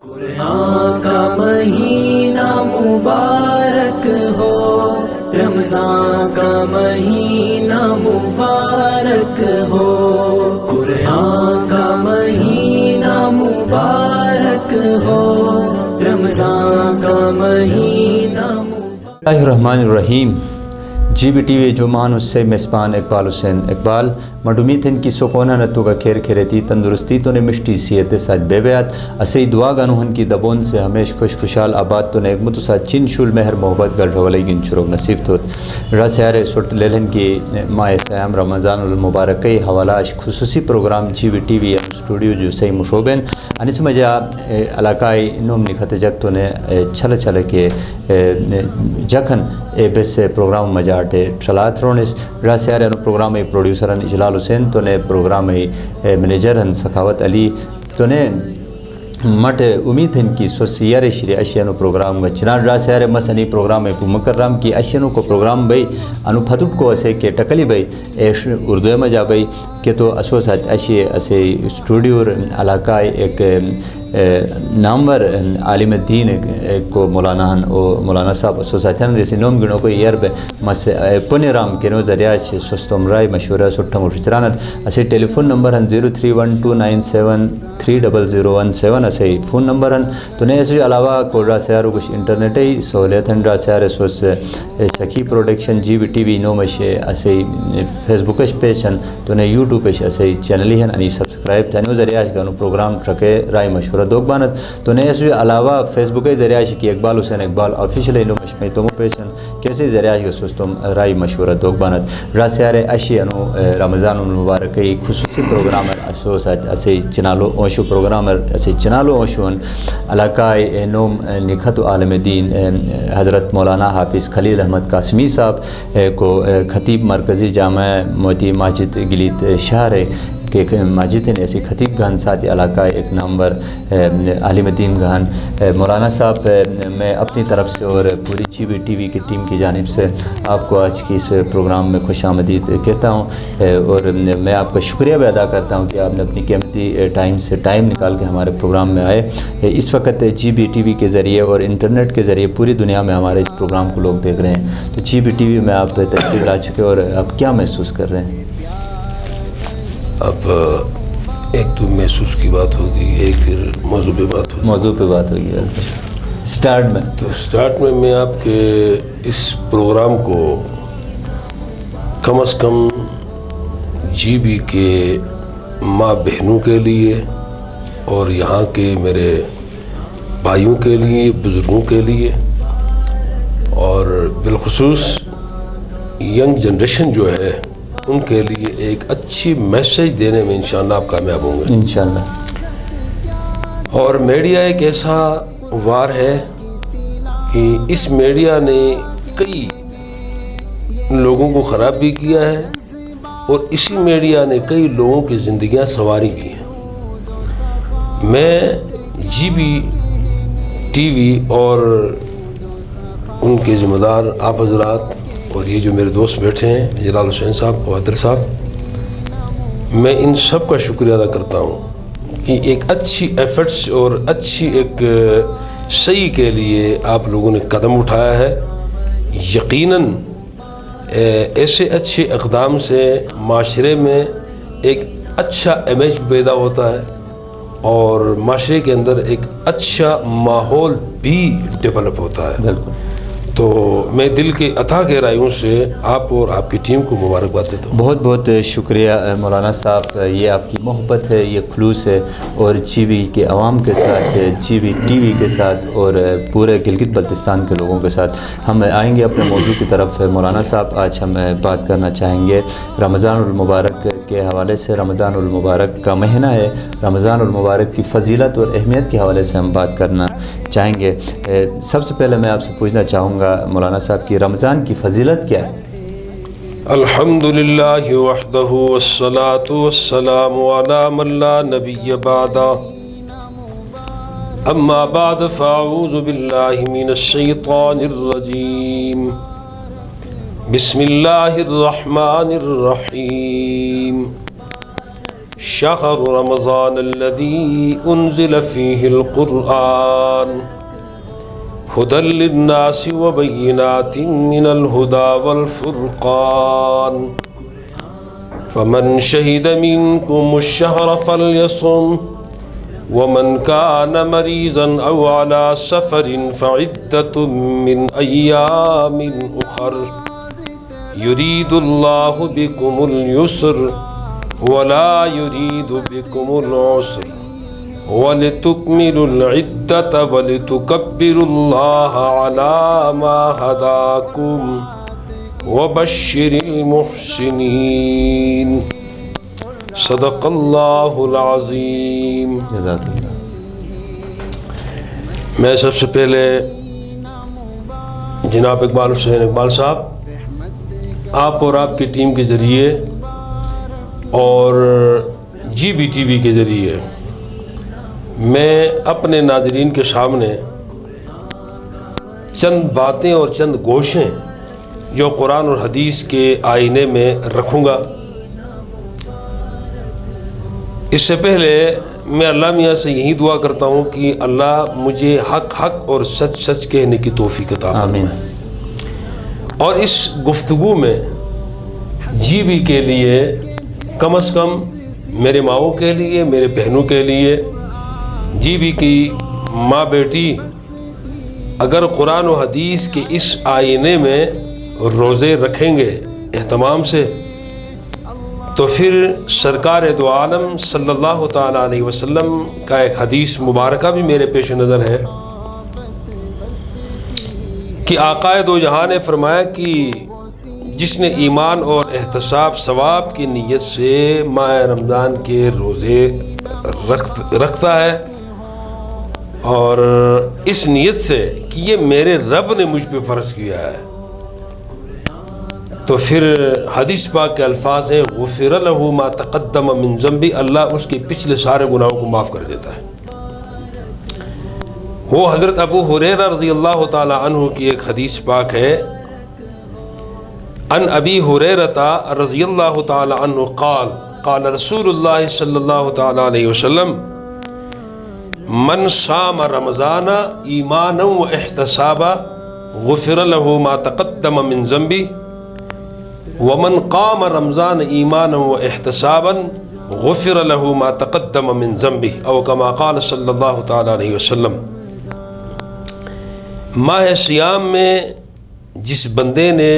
قرآن کا مہینہ مبارک ہو، رمضان کا مہینہ مبارک ہو، قرآن کا مہینہ مبارک ہو، رمضان کا مہینہ مبارک۔ بسم اللہ الرحمن الرحیم۔ جی بی ٹی وی جمعان اس سے میزبان اقبال حسین اقبال مڈومی تھن کی سکونہ نتو کا کھیر کھیرتی تندرستی تو نے مشتی سیت ساتھ بے بیات اسی دعا گانوہن کی دبون سے ہمیش خوش خوشحال آباد تو نے اگمتو ساتھ چین شول مہر محبت گل رولی گن چروگ نصیب توت رس یار سٹ لیلن کی ماہ سیام رمضان المبارک کی حوالہ خصوصی programme G B T V studio جو سی مشوبین انس مجا علاقائی نوم نکھت جگ تو نے چھل چھل کے جکھن بس پروگرام مجاٹے چلات رونس رس یار پروگرام پروڈیوسرن اجلال حسین تو نے پروگرام منیجر ہن سخاوت علی تو نے مٹ امید ہن کی سوسیار شری اشیانو پروگرام کا چنان راس یار مسنی پروگرام کو مکرم کی اشیانو کو پروگرام بھئی انو پھتوٹ کو اسے کہ ٹکلی بھئی اردو مجا بھئی کہ تو اسوسات اشی اسے اسٹوڈیو علاقہ ایک نامور عالم الدین کو مولانا ہن او مولانا صاحب سوسائٹن ریسی نوم گنو کو یار بے مس پنی رام کے نو ذریعہ سستم رائے مشورہ سٹھم وشترانت اسے ٹیلی فون نمبر ہن 0312973017 اسے فون نمبر ہن تو نے اس علاوہ کو راسیار کچھ انٹرنیٹی سہولیت ہن راسیار سوس سخی پروڈکشن جی بی ٹی وی نو مشے اسے فیس بکش پیج ہن تو نے یوٹیوب پیج اسے چینل ہن انی سبسکرائب تھنو ذریعہ گنو پروگرام ٹرکے رائے مشورہ دوگ بانت تو نے اس علاوہ فیس بک ذریعہ کی اقبال حسین اقبال آفیشیل انو مشمی تو پیشن کیسے ذریعہ کے سوستم رائے مشورہ دوگ بانت راسیار اشی انو رمضان المبارک خصوصی پروگرامر اسوسات اسے چنالو اوشو پروگرامر اسے چنالو اوشون علاقہ نوم نکھت عالم دین حضرت مولانا حافظ خلیل احمد قاسمی صاحب کو خطیب مرکزی جامع موتی ماجد گلیت شہر کہ ماجد ہیں ایسی خطیب گھان ساتھی علاقہ ایک نمبر عالم الدین گھان مولانا صاحب میں اپنی طرف سے اور پوری جی بی ٹی وی کی ٹیم کی جانب سے آپ کو آج کی اس پروگرام میں خوش آمدید کہتا ہوں اور میں آپ کا شکریہ بھی ادا کرتا ہوں کہ آپ نے اپنی قیمتی ٹائم نکال کے ہمارے پروگرام میں آئے۔ اس وقت جی بی ٹی وی کے ذریعے اور انٹرنیٹ کے ذریعے پوری دنیا میں ہمارے اس پروگرام کو لوگ دیکھ رہے ہیں، تو جی بی ٹی وی میں آپ تشریف لا چکے اور آپ کیا محسوس کر رہے ہیں؟ اب ایک تو محسوس کی بات ہوگی، ایک پھر موضوع پہ بات ہوگی سٹارٹ میں آپ کے اس پروگرام کو کم از کم جی بی کے ماں بہنوں کے لیے اور یہاں کے میرے بھائیوں کے لیے، بزرگوں کے لیے اور بالخصوص ینگ جنریشن جو ہے ان کے لیے ایک اچھی میسیج دینے میں انشاءاللہ آپ کامیاب ہوں گے انشاءاللہ۔ اور میڈیا ایک ایسا وار ہے کہ اس میڈیا نے کئی لوگوں کو خراب بھی کیا ہے اور اسی میڈیا نے کئی لوگوں کی زندگیاں سنواری بھی ہیں۔ میں جی بی ٹی وی اور ان کے ذمہ دار آپ حضرات اور یہ جو میرے دوست بیٹھے ہیں جلال حسین صاحب اور عادل صاحب، میں ان سب کا شکریہ ادا کرتا ہوں کہ ایک اچھی ایفرٹس اور اچھی ایک صحیح کے لیے آپ لوگوں نے قدم اٹھایا ہے۔ یقیناً ایسے اچھے اقدام سے معاشرے میں ایک اچھا امیج پیدا ہوتا ہے اور معاشرے کے اندر ایک اچھا ماحول بھی ڈیولپ ہوتا ہے۔ بالکل۔ تو میں دل کے عطا گہرائیوں سے آپ اور آپ کی ٹیم کو مبارکباد دیتا ہوں۔ بہت بہت شکریہ مولانا صاحب، یہ آپ کی محبت ہے، یہ خلوص ہے اور جی بی کے عوام کے ساتھ، جی بی ٹی وی کے ساتھ اور پورے گلگت بلتستان کے لوگوں کے ساتھ۔ ہم آئیں گے اپنے موضوع کی طرف۔ مولانا صاحب، آج ہم بات کرنا چاہیں گے رمضان المبارک کے حوالے سے۔ رمضان المبارک کا مہینہ ہے، رمضان المبارک کی فضیلت اور اہمیت کے حوالے سے ہم بات کرنا چاہیں گے۔ سب سے پہلے میں آپ سے پوچھنا چاہوں گا مولانا صاحب کی رمضان کی فضیلت کیا ہے؟ الحمدللہ وحدہ والصلاة والسلام علی من لا نبی بعدہ، اما بعد فاعوذ باللہ من الشیطان الرجیم، بسم اللہ الرحمن الرحیم، شهر رمضان الذي أنزل فيه القرآن هدى للناس وبينات من الهدى والفرقان فمن شهد منكم الشهر فليصم ومن كان مريضا أو على سفر فعدة من أيام أخر يريد الله بكم اليسر ولا يريد بكم العسر ولتكملوا العدة ولتكبروا الله على ما هداكم وبشر المحسنين صدق اللہ العظیم. جزاک اللہ. میں سب سے پہلے جناب اقبال حسین اقبال صاحب، آپ اور آپ کی ٹیم کے ذریعے اور جی بی ٹی وی کے ذریعے میں اپنے ناظرین کے سامنے چند باتیں اور چند گوشیں جو قرآن اور حدیث کے آئینے میں رکھوں گا. اس سے پہلے میں اللہ میاں سے یہی دعا کرتا ہوں کہ اللہ مجھے حق حق اور سچ سچ کہنے کی توفیق عطا فرمائے. اور اس گفتگو میں جی بی کے لیے کم از کم میرے ماؤں کے لیے، میرے بہنوں کے لیے، جی بی کی ماں بیٹی اگر قرآن و حدیث کے اس آئینے میں روزے رکھیں گے اہتمام سے تو پھر سرکار دو عالم صلی اللہ تعالیٰ علیہ وسلم کا ایک حدیث مبارکہ بھی میرے پیش نظر ہے کہ آقا دو جہاں نے فرمایا کہ جس نے ایمان اور احتساب ثواب کی نیت سے ماہ رمضان کے روزے رکھتا ہے اور اس نیت سے کہ یہ میرے رب نے مجھ پہ فرض کیا ہے، تو پھر حدیث پاک کے الفاظ ہیں غفر لہ ما تقدم من ذنبی، اللہ اس کے پچھلے سارے گناہوں کو معاف کر دیتا ہے. وہ حضرت ابو ہریرہ رضی اللہ تعالی عنہ کی ایک حدیث پاک ہے، ان ابی ہریرہ رضی اللہ تعالی عنہ قال قال رسول اللہ صلی اللہ تعالی علیہ وسلم من صام رمضان ایمانا و احتسابا غفر لہ ما تقدم من ذنبی ومن قام رمضان ایمانا و احتسابا غفر له ما تقدم من ذنبه او كما قال صلی اللہ تعالی علیہ وسلم. ماہ سیام میں جس بندے نے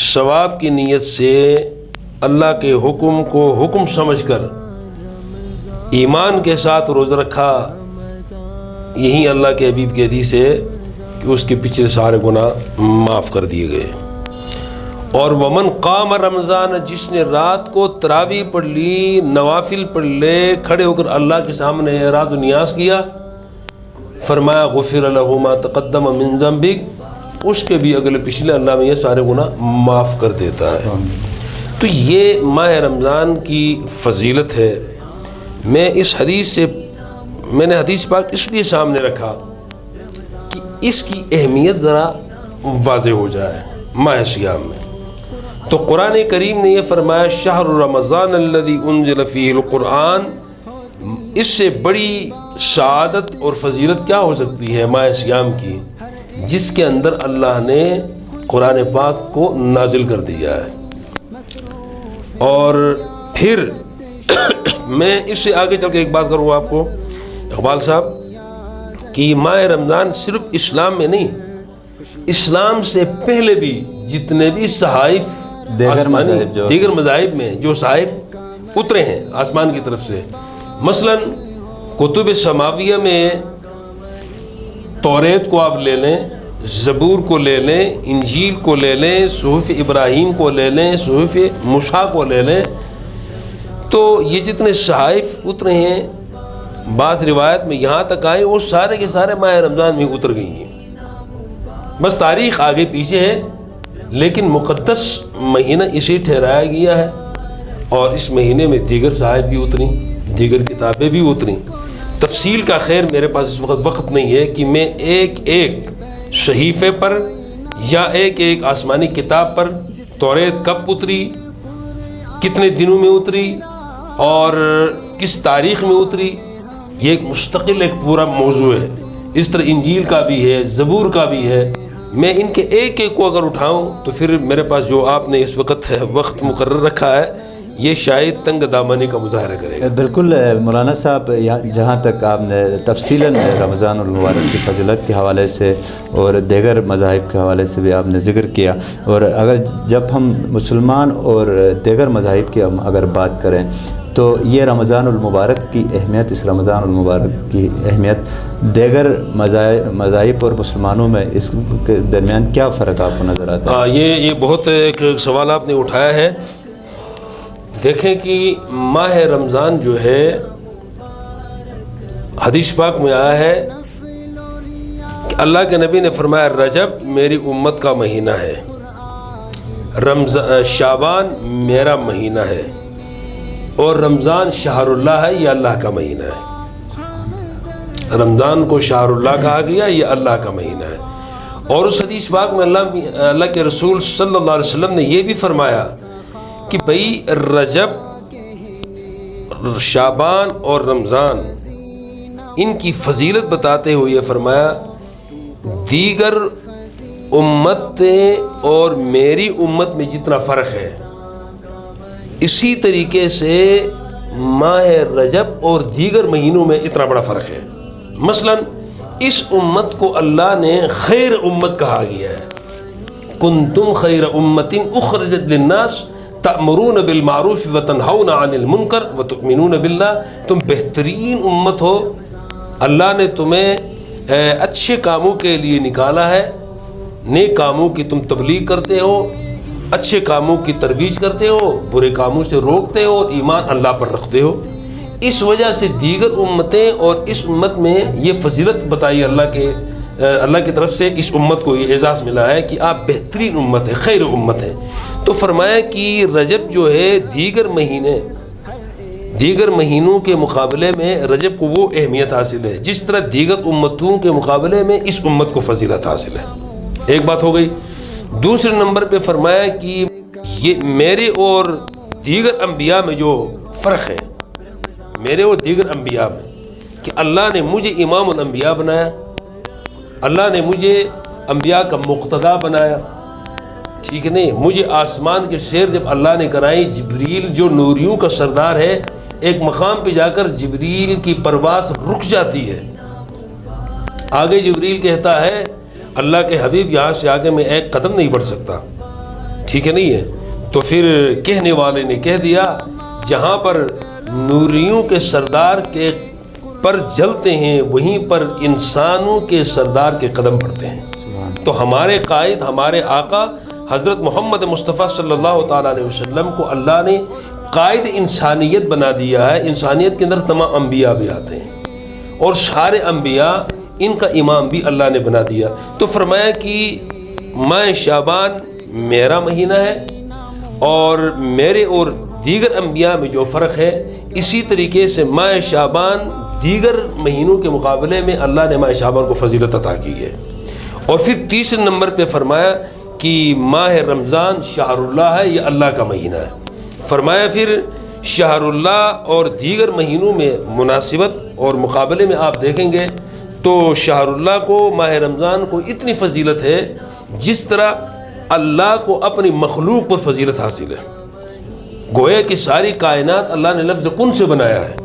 ثواب کی نیت سے اللہ کے حکم کو حکم سمجھ کر ایمان کے ساتھ روزہ رکھا، یہی اللہ کے حبیب کی حدیث ہے کہ اس کے پچھلے سارے گناہ معاف کر دیے گئے. اور ومن قام رمضان، جس نے رات کو تراویح پڑھ لی، نوافل پڑھ لے، کھڑے ہو کر اللہ کے سامنے اعراض و نیاز کیا، فرمایا غفر لہ ما تقدم من ذنبک، اس کے بھی اگلے پچھلے اللہ میں یہ سارے گناہ معاف کر دیتا ہے. تو یہ ماہ رمضان کی فضیلت ہے. میں اس حدیث سے میں نے حدیث پاک اس لیے سامنے رکھا کہ اس کی اہمیت ذرا واضح ہو جائے. ماہ سیام میں تو قرآن کریم نے یہ فرمایا شہر رمضان الذی انزل فیہ القرآن، اس سے بڑی سعادت اور فضیلت کیا ہو سکتی ہے ماہ سیام کی، جس کے اندر اللہ نے قرآن پاک کو نازل کر دیا ہے. اور پھر میں اس سے آگے چل کے ایک بات کروں آپ کو اقبال صاحب کہ ماہ رمضان صرف اسلام میں نہیں، اسلام سے پہلے بھی جتنے بھی صحائف دیگر مذاہب میں جو صحائف اترے ہیں آسمان کی طرف سے، مثلا کتب سماویہ میں توریت کو آپ لے لیں، زبور کو لے لیں، انجیل کو لے لیں، صحف ابراہیم کو لے لیں، صحف موسیٰ کو لے لیں، تو یہ جتنے صحائف اترے ہیں بعض روایت میں یہاں تک آئے وہ سارے کے سارے ماہ رمضان میں اتر گئی ہیں. بس تاریخ آگے پیچھے ہے لیکن مقدس مہینہ اسی ٹھہرایا گیا ہے. اور اس مہینے میں دیگر صحائف بھی اتریں، دیگر کتابیں بھی اتریں. تفصیل کا خیر میرے پاس اس وقت نہیں ہے کہ میں ایک ایک صحیفے پر یا ایک ایک آسمانی کتاب پر توریت کب اتری، کتنے دنوں میں اتری، اور کس تاریخ میں اتری، یہ ایک مستقل ایک پورا موضوع ہے. اس طرح انجیل کا بھی ہے، زبور کا بھی ہے. میں ان کے ایک ایک کو اگر اٹھاؤں تو پھر میرے پاس جو آپ نے اس وقت مقرر رکھا ہے یہ شاید تنگ دامانی کا مظاہرہ کرے گا. بالکل مولانا صاحب، جہاں تک آپ نے تفصیلاً رمضان المبارک کی فضیلت کے حوالے سے اور دیگر مذاہب کے حوالے سے بھی آپ نے ذکر کیا، اور اگر جب ہم مسلمان اور دیگر مذاہب کی ہم اگر بات کریں تو یہ رمضان المبارک کی اہمیت، اس رمضان المبارک کی اہمیت دیگر مذاہب اور مسلمانوں میں اس کے درمیان کیا فرق آپ کو نظر آتا ہے؟ یہ بہت ایک سوال آپ نے اٹھایا ہے. دیکھیں کہ ماہ رمضان جو ہے حدیث پاک میں آیا ہے کہ اللہ کے نبی نے فرمایا رجب میری امت کا مہینہ ہے، شعبان میرا مہینہ ہے، اور رمضان شہر اللہ ہے، یہ اللہ کا مہینہ ہے. رمضان کو شہر اللہ کہا گیا، یہ اللہ کا مہینہ ہے. اور اس حدیث پاک میں اللہ کے رسول صلی اللہ علیہ وسلم نے یہ بھی فرمایا کہ بھئی رجب، شعبان اور رمضان ان کی فضیلت بتاتے ہوئے یہ فرمایا دیگر امتیں اور میری امت میں جتنا فرق ہے اسی طریقے سے ماہ رجب اور دیگر مہینوں میں اتنا بڑا فرق ہے. مثلا اس امت کو اللہ نے خیر امت کہا گیا ہے. کنتم خیر امت اخرجت للناس تأمرون بالمعروف وتنہون عن المنکر وتؤمنون باللہ. تم بہترین امت ہو، اللہ نے تمہیں اچھے کاموں کے لیے نکالا ہے، نیک کاموں کی تم تبلیغ کرتے ہو، اچھے کاموں کی ترویج کرتے ہو، برے کاموں سے روکتے ہو، ایمان اللہ پر رکھتے ہو. اس وجہ سے دیگر امتیں اور اس امت میں یہ فضیلت بتائی اللہ کی طرف سے اس امت کو یہ اعزاز ملا ہے کہ آپ بہترین امت ہیں، خیر امت ہیں. تو فرمایا کہ رجب جو ہے دیگر مہینوں کے مقابلے میں رجب کو وہ اہمیت حاصل ہے جس طرح دیگر امتوں کے مقابلے میں اس امت کو فضیلت حاصل ہے. ایک بات ہو گئی. دوسرے نمبر پہ فرمایا کہ یہ میرے اور دیگر انبیاء میں جو فرق ہے، میرے اور دیگر انبیاء میں، کہ اللہ نے مجھے امام الانبیاء بنایا، اللہ نے مجھے انبیاء کا مقتدا بنایا، ٹھیک ہے نہیں. مجھے آسمان کے سیر جب اللہ نے کرائی، جبریل جو نوریوں کا سردار ہے، ایک مقام پہ جا کر جبریل کی پرواز رک جاتی ہے. آگے جبریل کہتا ہے اللہ کے حبیب یہاں سے آگے میں ایک قدم نہیں بڑھ سکتا، ٹھیک ہے نہیں ہے. تو پھر کہنے والے نے کہہ دیا جہاں پر نوریوں کے سردار کے پر جلتے ہیں وہیں پر انسانوں کے سردار کے قدم بڑھتے ہیں. تو ہمارے قائد، ہمارے آقا حضرت محمد مصطفیٰ صلی اللہ تعالیٰ علیہ وسلم کو اللہ نے قائد انسانیت بنا دیا ہے. انسانیت کے اندر تمام انبیاء بھی آتے ہیں اور سارے انبیاء ان کا امام بھی اللہ نے بنا دیا. تو فرمایا کہ ماہ شعبان میرا مہینہ ہے اور میرے اور دیگر انبیاء میں جو فرق ہے اسی طریقے سے ماہ شعبان دیگر مہینوں کے مقابلے میں اللہ نے ماہ شعبان کو فضیلت عطا کی ہے. اور پھر تیسرے نمبر پہ فرمایا کہ ماہ رمضان شہر اللہ ہے، یہ اللہ کا مہینہ ہے. فرمایا پھر شہر اللہ اور دیگر مہینوں میں مناسبت اور مقابلے میں آپ دیکھیں گے تو شہر اللہ کو، ماہ رمضان کو اتنی فضیلت ہے جس طرح اللہ کو اپنی مخلوق پر فضیلت حاصل ہے. گویا کہ ساری کائنات اللہ نے لفظ کن سے بنایا ہے،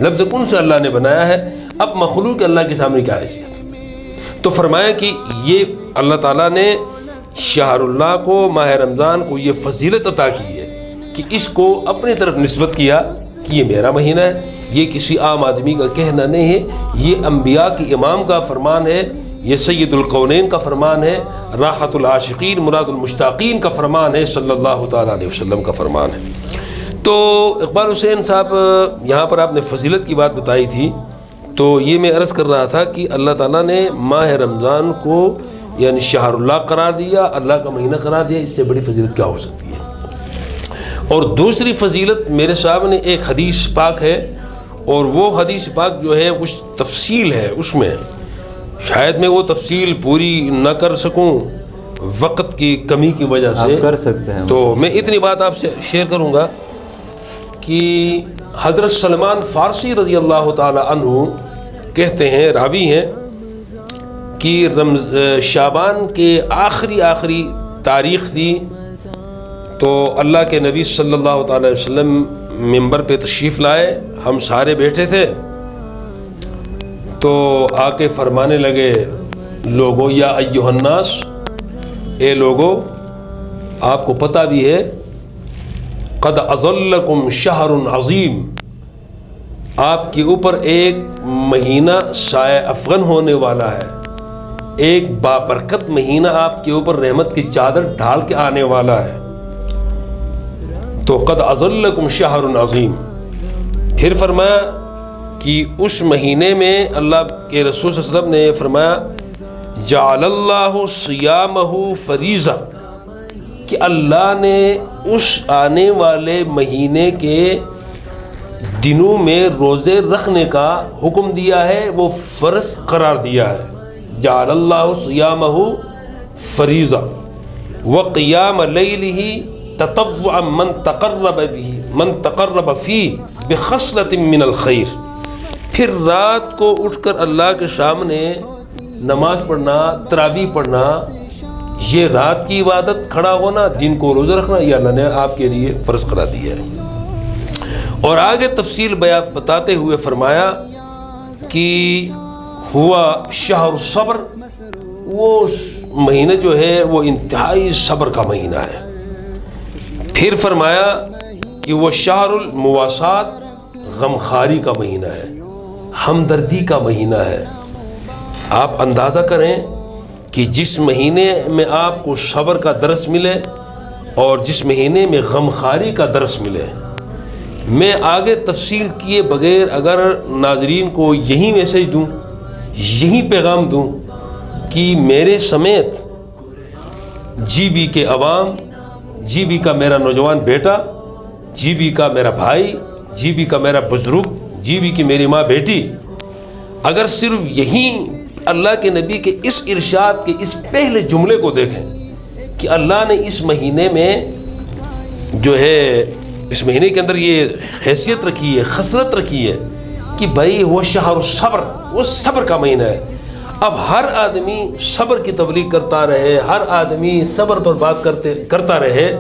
لفظ کن سے اللہ نے بنایا ہے. اب مخلوق اللہ کے سامنے کیا حیثیت؟ تو فرمایا کہ یہ اللہ تعالیٰ نے شہر اللہ کو، ماہ رمضان کو یہ فضیلت عطا کی ہے کہ اس کو اپنی طرف نسبت کیا کہ یہ میرا مہینہ ہے. یہ کسی عام آدمی کا کہنا نہیں ہے، یہ انبیاء کے امام کا فرمان ہے، یہ سید القونین کا فرمان ہے، راحت العاشقین مراد المشتاقین کا فرمان ہے، صلی اللہ تعالیٰ علیہ وسلم کا فرمان ہے. تو اقبال حسین صاحب، یہاں پر آپ نے فضیلت کی بات بتائی تھی، تو یہ میں عرض کر رہا تھا کہ اللہ تعالیٰ نے ماہ رمضان کو یعنی شہر اللہ قرار دیا، اللہ کا مہینہ قرار دیا. اس سے بڑی فضیلت کیا ہو سکتی ہے؟ اور دوسری فضیلت میرے سامنے ایک حدیث پاک ہے، اور وہ حدیث پاک جو ہے کچھ تفصیل ہے اس میں، شاید میں وہ تفصیل پوری نہ کر سکوں وقت کی کمی کی وجہ سے. آپ کر سکتے ہیں. تو میں اتنی بات آپ سے شیئر کروں گا کہ حضرت سلمان فارسی رضی اللہ تعالی عنہ کہتے ہیں، راوی ہیں، کہ شعبان کے آخری تاریخ تھی تو اللہ کے نبی صلی اللہ تعالی وسلم ممبر پہ تشریف لائے، ہم سارے بیٹھے تھے، تو آ کے فرمانے لگے، لوگو یا ایھا الناس، اے لوگو آپ کو پتہ بھی ہے، قد اظلکم شہر عظیم، آپ کے اوپر ایک مہینہ سایہ افغن ہونے والا ہے، ایک بابرکت مہینہ آپ کے اوپر رحمت کی چادر ڈھال کے آنے والا ہے، تو قد اظلکم شہر عظیم۔ پھر فرمایا کہ اس مہینے میں اللہ کے رسول صلی اللہ علیہ وسلم نے فرمایا، جعل اللہ صیامہ فریضہ، کہ اللہ نے اس آنے والے مہینے کے دنوں میں روزے رکھنے کا حکم دیا ہے، وہ فرض قرار دیا ہے۔ جعل اللہ صیامہ فریضہ وقیام لیلہ تطوعا من تقرب فیہ بخصلۃ من الخیر۔ پھر رات کو اٹھ کر اللہ کے سامنے نماز پڑھنا، تراویح پڑھنا، یہ رات کی عبادت، کھڑا ہونا، دن کو روزہ رکھنا، یہ اللہ نے آپ کے لیے فرض قرار دیا ہے۔ اور آگے تفصیل بتاتے ہوئے فرمایا کہ ہوا شہر صبر، وہ مہینہ جو ہے وہ انتہائی صبر کا مہینہ ہے۔ پھر فرمایا کہ وہ شہر المواسات، غمخواری کا مہینہ ہے، ہمدردی کا مہینہ ہے۔ آپ اندازہ کریں کہ جس مہینے میں آپ کو صبر کا درس ملے اور جس مہینے میں غمخواری کا درس ملے، میں آگے تفصیل کیے بغیر اگر ناظرین کو یہی میسج دوں، یہی پیغام دوں کہ میرے سمیت جی بی کے عوام، جی بی کا میرا نوجوان بیٹا، جی بی کا میرا بھائی، جی بی کا میرا بزرگ، جی بی کی میری ماں بیٹی، اگر صرف یہی اللہ کے نبی کے اس ارشاد کے اس پہلے جملے کو دیکھیں کہ اللہ نے اس مہینے میں جو ہے، اس مہینے کے اندر یہ حیثیت رکھی ہے، خصلت رکھی ہے کہ بھائی وہ شہر صبر، وہ صبر کا مہینہ ہے۔ اب ہر آدمی صبر کی تبلیغ کرتا رہے، ہر آدمی صبر پر بات کرتا رہے،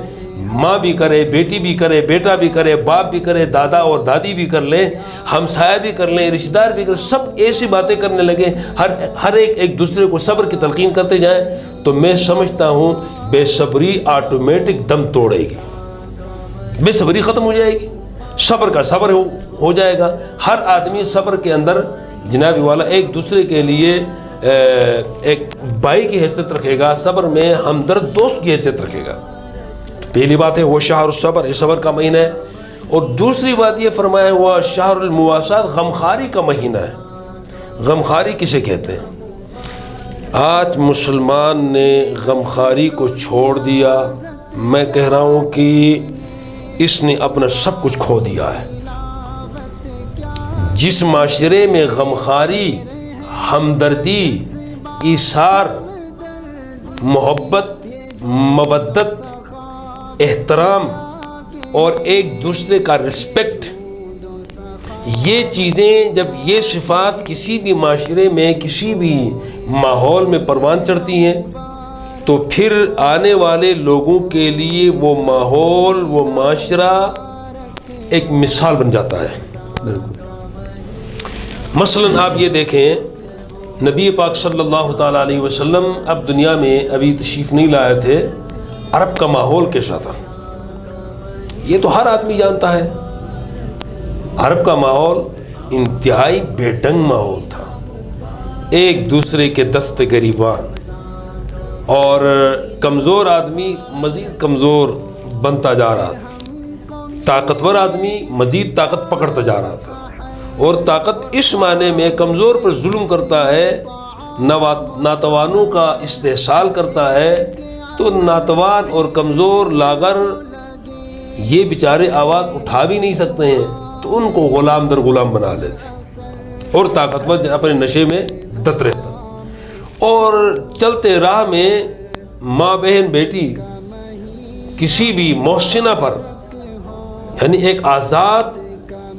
ماں بھی کرے، بیٹی بھی کرے، بیٹا بھی کرے، باپ بھی کرے، دادا اور دادی بھی کر لیں، ہمسایہ بھی کر لیں، رشتہ دار بھی کر لیں، سب ایسی باتیں کرنے لگے، ہر ایک دوسرے کو صبر کی تلقین کرتے جائیں، تو میں سمجھتا ہوں بے صبری آٹومیٹک دم توڑے گی، بے صبری ختم ہو جائے گی، صبر کا صبر ہو جائے گا۔ ہر آدمی صبر کے اندر جناب والا ایک دوسرے کے لیے ایک بھائی کی حیثیت رکھے گا، صبر میں ہمدرد دوست کی حیثیت رکھے گا۔ پہلی بات ہے وہ شہر الصبر، یہ صبر کا مہینہ ہے، اور دوسری بات یہ فرمایا ہوا شہر المواسات، غمخواری کا مہینہ ہے۔ غمخواری کسے کہتے ہیں؟ آج مسلمان نے غمخواری کو چھوڑ دیا، میں کہہ رہا ہوں کہ اس نے اپنا سب کچھ کھو دیا ہے۔ جس معاشرے میں غمخواری، ہمدردی، ایثار، محبت، مودت، احترام اور ایک دوسرے کا رسپیکٹ، یہ چیزیں جب یہ صفات کسی بھی معاشرے میں، کسی بھی ماحول میں پروان چڑھتی ہیں، تو پھر آنے والے لوگوں کے لیے وہ ماحول، وہ معاشرہ ایک مثال بن جاتا ہے۔ مثلاً آپ یہ دیکھیں، نبی پاک صلی اللہ تعالیٰ علیہ وسلم اب دنیا میں ابھی تشریف نہیں لائے تھے، عرب کا ماحول کیسا تھا یہ تو ہر آدمی جانتا ہے۔ عرب کا ماحول انتہائی بے ڈنگ ماحول تھا، ایک دوسرے کے دست گریبان، اور کمزور آدمی مزید کمزور بنتا جا رہا تھا، طاقتور آدمی مزید طاقت پکڑتا جا رہا تھا، اور طاقت اس معنی میں کمزور پر ظلم کرتا ہے، ناتوانوں کا استحصال کرتا ہے، تو ناتوان اور کمزور لاغر یہ بیچارے آواز اٹھا بھی نہیں سکتے ہیں، تو ان کو غلام در غلام بنا لیتے، اور طاقتور اپنے نشے میں دت رہتا، اور چلتے راہ میں ماں بہن بیٹی کسی بھی محسنہ پر یعنی ایک آزاد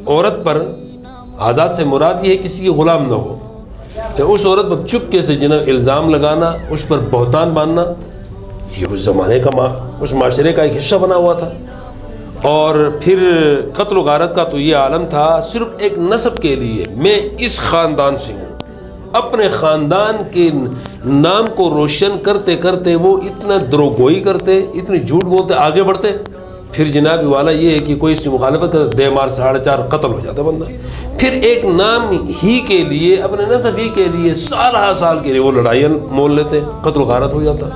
عورت پر، آزاد سے مراد یہ ہے کسی کے غلام نہ ہو، اس عورت پر چپکے سے جناب الزام لگانا، اس پر بہتان باندھنا، یہ اس زمانے کا اس معاشرے کا ایک حصہ بنا ہوا تھا. اور پھر قتل و غارت کا تو یہ عالم تھا صرف ایک نسب کے لیے، میں اس خاندان سے ہوں. اپنے خاندان کے نام کو روشن کرتے کرتے وہ اتنا دروگوئی کرتے، اتنی جھوٹ بولتے، آگے بڑھتے. پھر جناب والا یہ ہے کہ کوئی اس کی مخالفت کرتا، دے مار 4.5 قتل ہو جاتا بندہ. پھر ایک نام ہی کے لیے، اپنے نسب ہی کے لیے سال کے لیے وہ لڑائیاں مول لیتے، قتل و غارت ہو جاتا.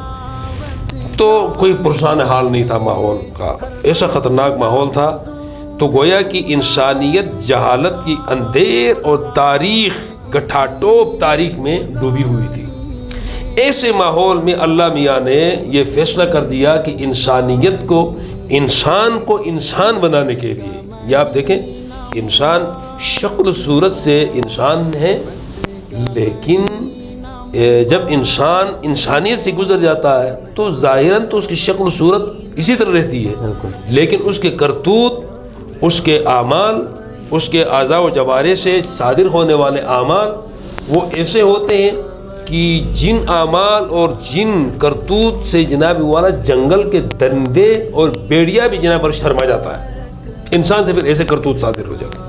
تو کوئی پرسان حال نہیں تھا ماحول کا، ایسا خطرناک ماحول تھا. تو گویا کہ انسانیت جہالت کی اندھیر اور تاریخ گٹھاٹوپ تاریخ میں ڈوبی ہوئی تھی. ایسے ماحول میں اللہ میاں نے یہ فیصلہ کر دیا کہ انسانیت کو، انسان کو انسان بنانے کے لیے، یہ آپ دیکھیں انسان شکل صورت سے انسان ہے، لیکن جب انسان انسانیت سے گزر جاتا ہے تو ظاہراً تو اس کی شکل و صورت اسی طرح رہتی ہے، لیکن اس کے کرتوت، اس کے اعمال، اس کے اعضاء و جوارح سے صادر ہونے والے اعمال وہ ایسے ہوتے ہیں کہ جن اعمال اور جن کرتوت سے جناب والا جنگل کے درندے اور بیڑیا بھی جناب پر شرما جاتا ہے. انسان سے پھر ایسے کرتوت صادر ہو جاتا ہے.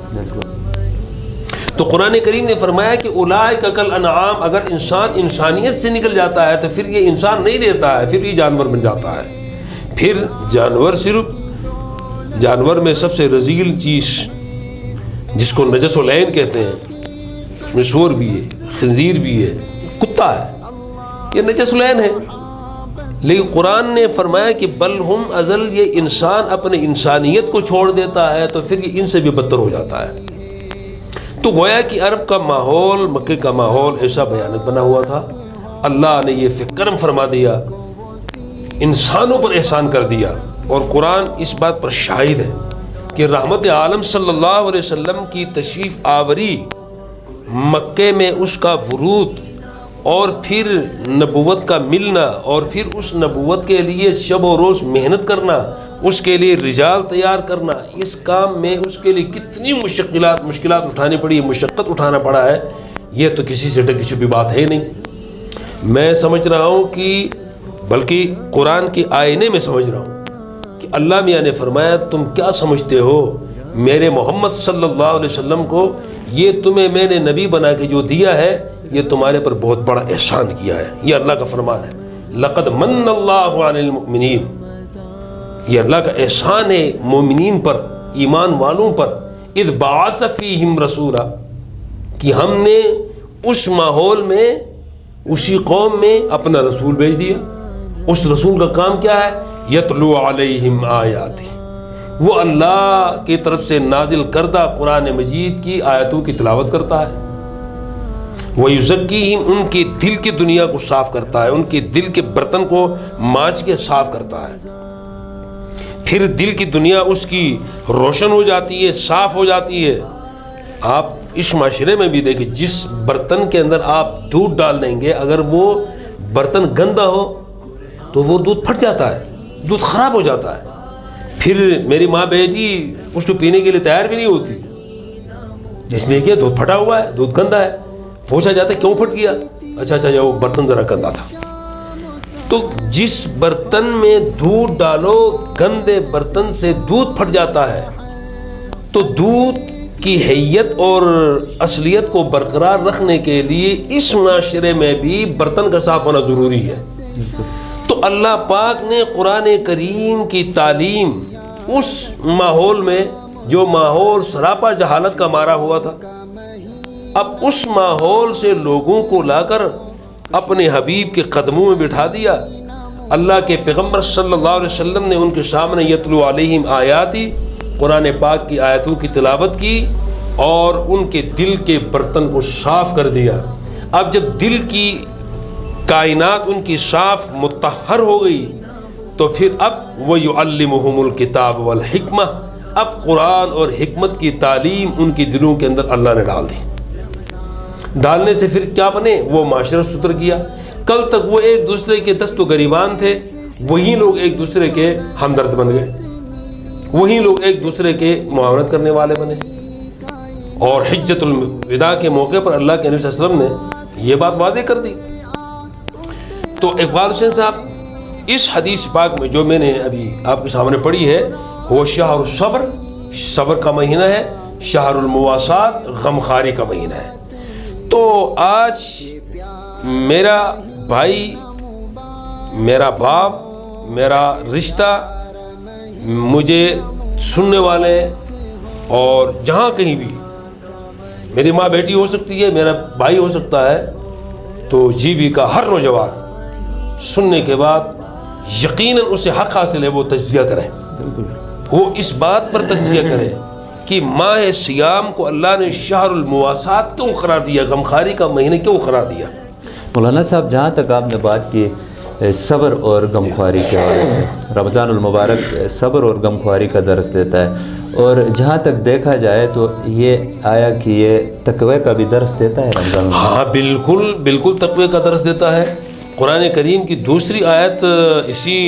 تو قرآن کریم نے فرمایا کہ اولئک کالانعام، اگر انسان انسانیت سے نکل جاتا ہے تو پھر یہ انسان نہیں رہتا ہے، پھر یہ جانور بن جاتا ہے. پھر جانور صرف، جانور میں سب سے رذیل چیز جس کو نجس العین کہتے ہیں، اس میں سور بھی ہے، خنزیر بھی ہے، کتا ہے، یہ نجس العین ہے. لیکن قرآن نے فرمایا کہ بل ہم ازل، یہ انسان اپنے انسانیت کو چھوڑ دیتا ہے تو پھر یہ ان سے بھی بدتر ہو جاتا ہے. تو گویا کہ عرب کا ماحول، مکے کا ماحول ایسا بھیانک بنا ہوا تھا. اللہ نے یہ کرم فرما دیا، انسانوں پر احسان کر دیا. اور قرآن اس بات پر شاہد ہے کہ رحمت عالم صلی اللہ علیہ وسلم کی تشریف آوری، مکے میں اس کا ورود، اور پھر نبوت کا ملنا، اور پھر اس نبوت کے لیے شب و روز محنت کرنا، اس کے لیے رجال تیار کرنا، اس کام میں اس کے لیے کتنی مشکلات اٹھانی پڑی، مشقت اٹھانا پڑا ہے، یہ تو کسی سے ڈکی چھپی بات ہے نہیں. میں سمجھ رہا ہوں کہ بلکہ قرآن کے آئینے میں سمجھ رہا ہوں کہ اللہ میاں نے فرمایا تم کیا سمجھتے ہو میرے محمد صلی اللہ علیہ وسلم کو، یہ تمہیں میں نے نبی بنا کے جو دیا ہے یہ تمہارے پر بہت بڑا احسان کیا ہے. یہ اللہ کا فرمان ہے، لقد من اللہ علی المؤمنین، یہ اللہ کا احسان ہے مومنین پر، ایمان والوں پر. اذ بعث فیہم رسولا، کہ ہم نے اس ماحول میں، اسی قوم میں اپنا رسول بھیج دیا. اس رسول کا کام کیا ہے؟ یتلو علیہم آیاتہ، وہ اللہ کی طرف سے نازل کردہ قرآن مجید کی آیتوں کی تلاوت کرتا ہے. وَيُزَكِّيهِمْ، ان کے دل کی دنیا کو صاف کرتا ہے، ان کے دل کے برتن کو مانج کے صاف کرتا ہے. پھر دل کی دنیا اس کی روشن ہو جاتی ہے، صاف ہو جاتی ہے. آپ اس معاشرے میں بھی دیکھیں، جس برتن کے اندر آپ دودھ ڈال دیں گے، اگر وہ برتن گندا ہو تو وہ دودھ پھٹ جاتا ہے، دودھ خراب ہو جاتا ہے. پھر میری ماں بیٹی اس کو پینے کے لیے تیار بھی نہیں ہوتی، جس نے کہ دودھ پھٹا ہوا ہے، دودھ گندا ہے. پوچھا جاتا ہے کیوں پھٹ گیا؟ اچھا یہ وہ برتن ذرا گندا تھا. تو جس برتن میں دودھ ڈالو، گندے برتن سے دودھ پھٹ جاتا ہے. تو دودھ کی حیت اور اصلیت کو برقرار رکھنے کے لیے اس معاشرے میں بھی برتن کا صاف ہونا ضروری ہے. تو اللہ پاک نے قرآن کریم کی تعلیم اس ماحول میں، جو ماحول سراپا جہالت کا مارا ہوا تھا، اب اس ماحول سے لوگوں کو لا کر اپنے حبیب کے قدموں میں بٹھا دیا. اللہ کے پیغمبر صلی اللہ علیہ وسلم نے ان کے سامنے یتلو علیہم آیاتی، قرآن پاک کی آیتوں کی تلاوت کی اور ان کے دل کے برتن کو صاف کر دیا. اب جب دل کی کائنات ان کی صاف مطہر ہو گئی تو پھر اب وَيُعَلِّمُهُمُ الْكِتَابَ وَالْحِكْمَةَ، اب قرآن اور حکمت کی تعلیم ان کی دلوں کے اندر اللہ نے ڈال دی. ڈالنے سے پھر کیا بنے؟ وہ معاشرہ ستر کیا. کل تک وہ ایک دوسرے کے دست و گریبان تھے، وہی لوگ ایک دوسرے کے ہمدرد بن گئے. وہی لوگ ایک دوسرے کے معاونت کرنے والے بنے. اور حجۃ الوداع کے موقع پر اللہ کے نبی صلی اللہ علیہ وسلم نے یہ بات واضح کر دی. تو اقبال حسین صاحب اس حدیث پاک میں جو میں نے ابھی آپ کے سامنے پڑھی ہے وہ شہر الصبر، صبر کا مہینہ ہے، شہر المواسات، غمخواری کا مہینہ ہے. تو آج میرا بھائی، میرا باپ، میرا رشتہ، مجھے سننے والے اور جہاں کہیں بھی، میری ماں بیٹی ہو سکتی ہے، میرا بھائی ہو سکتا ہے، تو جی بی کا ہر نوجوان سننے کے بعد یقیناً اسے حق حاصل ہے وہ تجزیہ کرے. وہ اس بات پر تجزیہ کرے کہ ماہ سیام کو اللہ نے شہر المواسات کیوں قرار دیا، غمخواری کا مہینہ کیوں قرار دیا. مولانا صاحب جہاں تک آپ نے بات کی صبر اور غمخواری کے حوالے سے، رمضان المبارک صبر اور غمخواری کا درس دیتا ہے، اور جہاں تک دیکھا جائے تو یہ آیا کہ یہ تقوی کا بھی درس دیتا ہے رمضان. ہاں بالکل بالکل تقوی کا درس دیتا ہے. قرآن کریم کی دوسری آیت اسی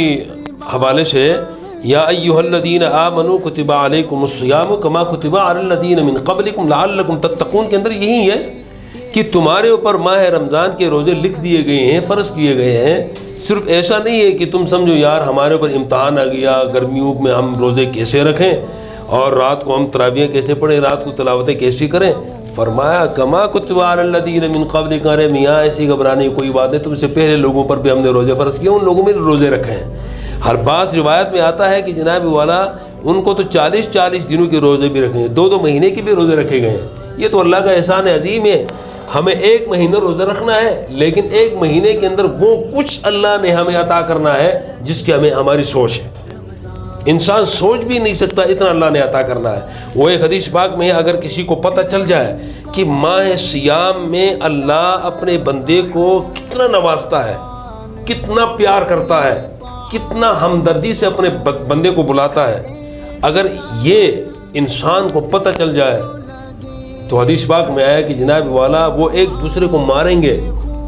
حوالے سے، یا ایھا الذین آمنوا کتب علیکم الصیام کما کتب علی الذین من قبلکم لعلکم تتقون کے اندر یہی ہے کہ تمہارے اوپر ماہ رمضان کے روزے لکھ دیے گئے ہیں، فرض کیے گئے ہیں. صرف ایسا نہیں ہے کہ تم سمجھو یار ہمارے اوپر امتحان آ گیا، گرمیوں میں ہم روزے کیسے رکھیں اور رات کو ہم تراویح کیسے پڑھیں، رات کو تلاوتیں کیسی کریں. فرمایا کما کتب علی الذین من قبلکم، ارے میاں ایسی گھبرانے کی کوئی بات نہیں، تم سے پہلے لوگوں پر بھی ہم نے روزے فرض کیے، ان لوگوں میں روزے رکھے ہیں. ہر بعض روایت میں آتا ہے کہ جناب والا ان کو تو 40 دنوں کے روزے بھی رکھے ہیں، 2 مہینے کے بھی روزے رکھے گئے ہیں. یہ تو اللہ کا احسان عظیم ہے. ہمیں 1 مہینہ روزہ رکھنا ہے، لیکن 1 مہینے کے اندر وہ کچھ اللہ نے ہمیں عطا کرنا ہے جس کی ہماری سوچ ہے. انسان سوچ بھی نہیں سکتا اتنا اللہ نے عطا کرنا ہے. وہ ایک حدیث پاک میں ہے، اگر کسی کو پتہ چل جائے کہ ماہ سیام میں اللہ اپنے بندے کو کتنا نوازتا ہے، کتنا پیار کرتا ہے، کتنا ہمدردی سے اپنے بندے کو بلاتا ہے، اگر یہ انسان کو پتہ چل جائے تو حدیث پاک میں آیا کہ جناب والا وہ ایک دوسرے کو ماریں گے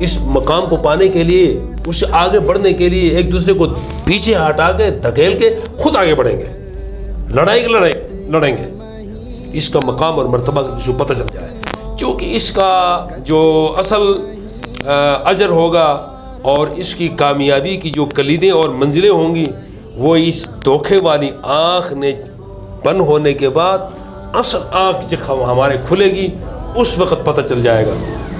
اس مقام کو پانے کے لیے، اس آگے بڑھنے کے لیے، ایک دوسرے کو پیچھے ہٹا کے دھکیل کے خود آگے بڑھیں گے، لڑیں گے. اس کا مقام اور مرتبہ جو پتہ چل جائے، چونکہ اس کا جو اصل اجر ہوگا اور اس کی کامیابی کی جو کلیدیں اور منزلیں ہوں گی وہ اس دھوکے والی آنکھ نے بند ہونے کے بعد اصل آنکھ جب ہمارے کھلے گی اس وقت پتہ چل جائے گا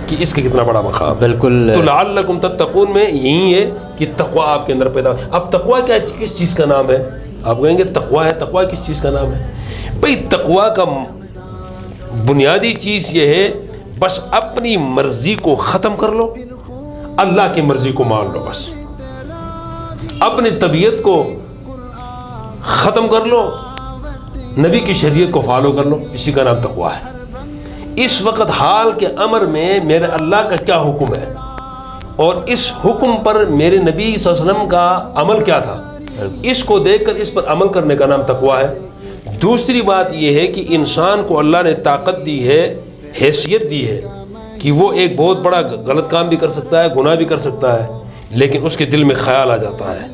کہ اس کا کتنا بڑا مقام. بالکل. تو لعلکم تتقون میں یہی ہے کہ تقوی آپ کے اندر پیدا. اب تقوی کیا کس چیز کا نام ہے؟ آپ کہیں گے تقوی ہے، تقوی کس چیز کا نام ہے؟ بھئی تقوی کا بنیادی چیز یہ ہے بس اپنی مرضی کو ختم کر لو، اللہ کی مرضی کو مان لو. بس اپنی طبیعت کو ختم کر لو، نبی کی شریعت کو فالو کر لو، اسی کا نام تقوی ہے. اس وقت حال کے امر میں میرے اللہ کا کیا حکم ہے اور اس حکم پر میرے نبی صلی اللہ علیہ وسلم کا عمل کیا تھا، اس کو دیکھ کر اس پر عمل کرنے کا نام تقوی ہے. دوسری بات یہ ہے کہ انسان کو اللہ نے طاقت دی ہے، حیثیت دی ہے کہ وہ ایک بہت بڑا غلط کام بھی کر سکتا ہے، گناہ بھی کر سکتا ہے، لیکن اس کے دل میں خیال آ جاتا ہے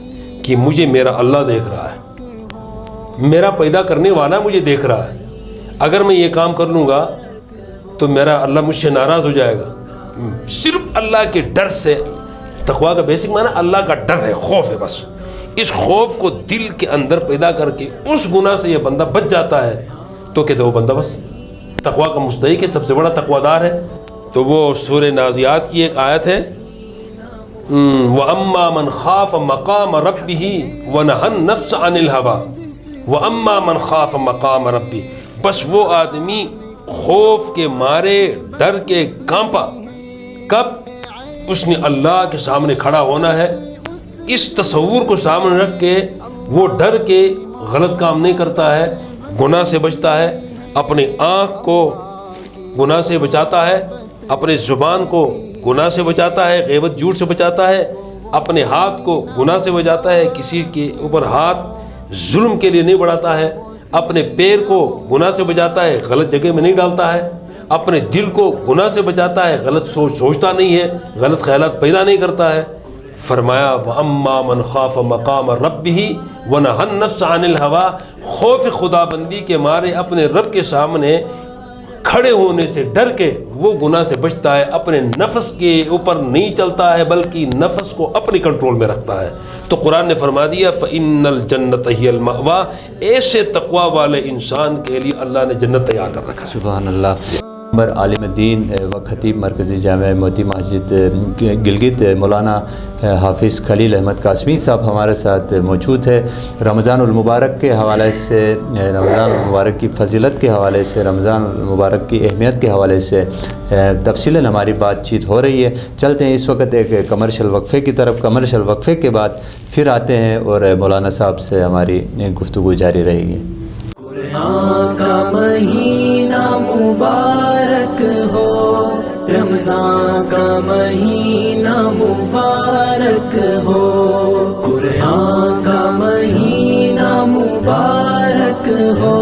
کہ مجھے میرا اللہ دیکھ رہا ہے، میرا پیدا کرنے والا مجھے دیکھ رہا ہے، اگر میں یہ کام کر لوں گا تو میرا اللہ مجھ سے ناراض ہو جائے گا. صرف اللہ کے ڈر سے، تقوی کا بیسک معنی اللہ کا ڈر ہے، خوف ہے. بس اس خوف کو دل کے اندر پیدا کر کے اس گناہ سے یہ بندہ بچ جاتا ہے تو کہتے وہ بندہ بس تقوی کا مستحق ہے، سب سے بڑا تقوی دار ہے. تو وہ سورہ نازعات کی ایک آیت ہے، وَأَمَّا مَنْ خَافَ مَقَامَ رَبِّهِ وَنَهَى النَّفْسَ عَنِ الْهَوَىٰ وَأَمَّا مَنْ خَافَ مَقَامَ رَبِّهِ. بس وہ آدمی خوف کے مارے ڈر کے کانپا کب اس نے اللہ کے سامنے کھڑا ہونا ہے، اس تصور کو سامنے رکھ کے وہ ڈر کے غلط کام نہیں کرتا ہے، گناہ سے بچتا ہے، اپنے آنکھ کو گناہ سے بچاتا ہے، اپنے زبان کو گناہ سے بچاتا ہے، غیبت جھوٹ سے بچاتا ہے، اپنے ہاتھ کو گناہ سے بچاتا ہے، کسی کے اوپر ہاتھ ظلم کے لیے نہیں بڑھاتا ہے، اپنے پیر کو گناہ سے بچاتا ہے، غلط جگہ میں نہیں ڈالتا ہے، اپنے دل کو گناہ سے بچاتا ہے، غلط سوچتا نہیں ہے، غلط خیالات پیدا نہیں کرتا ہے. فرمایا وَأَمَّا مَنْ خَافَ مَقَامَ رَبِّهِ وَنَهَى النَّفْسَ عَنِ الْهَوَىٰ، خوف خدا بندی کے مارے اپنے رب کے سامنے کھڑے ہونے سے ڈر کے وہ گناہ سے بچتا ہے، اپنے نفس کے اوپر نہیں چلتا ہے بلکہ نفس کو اپنی کنٹرول میں رکھتا ہے۔ تو قرآن نے فرما دیا فَإِنَّ الْجَنَّةَ هِيَ الْمَأْوَىٰ، ایسے تقوی والے انسان کے لیے اللہ نے جنت تیار کر رکھا ہے۔ سبحان اللہ۔ عالم دین و خطیب مرکزی جامع موتی مسجد گلگت مولانا حافظ خلیل احمد قاسمی صاحب ہمارے ساتھ موجود ہے۔ رمضان المبارک کے حوالے سے، رمضان المبارک کی فضیلت کے حوالے سے، رمضان المبارک کی اہمیت کے حوالے سے تفصیلاً ہماری بات چیت ہو رہی ہے۔ چلتے ہیں اس وقت ایک کمرشل وقفے کی طرف۔ کمرشل وقفے کے بعد پھر آتے ہیں اور مولانا صاحب سے ہماری گفتگو جاری رہے گی۔ قرآن کا مہینہ مبارک ہو، رمضان کا مہینہ مبارک ہو، قرآن کا مہینہ مبارک ہو،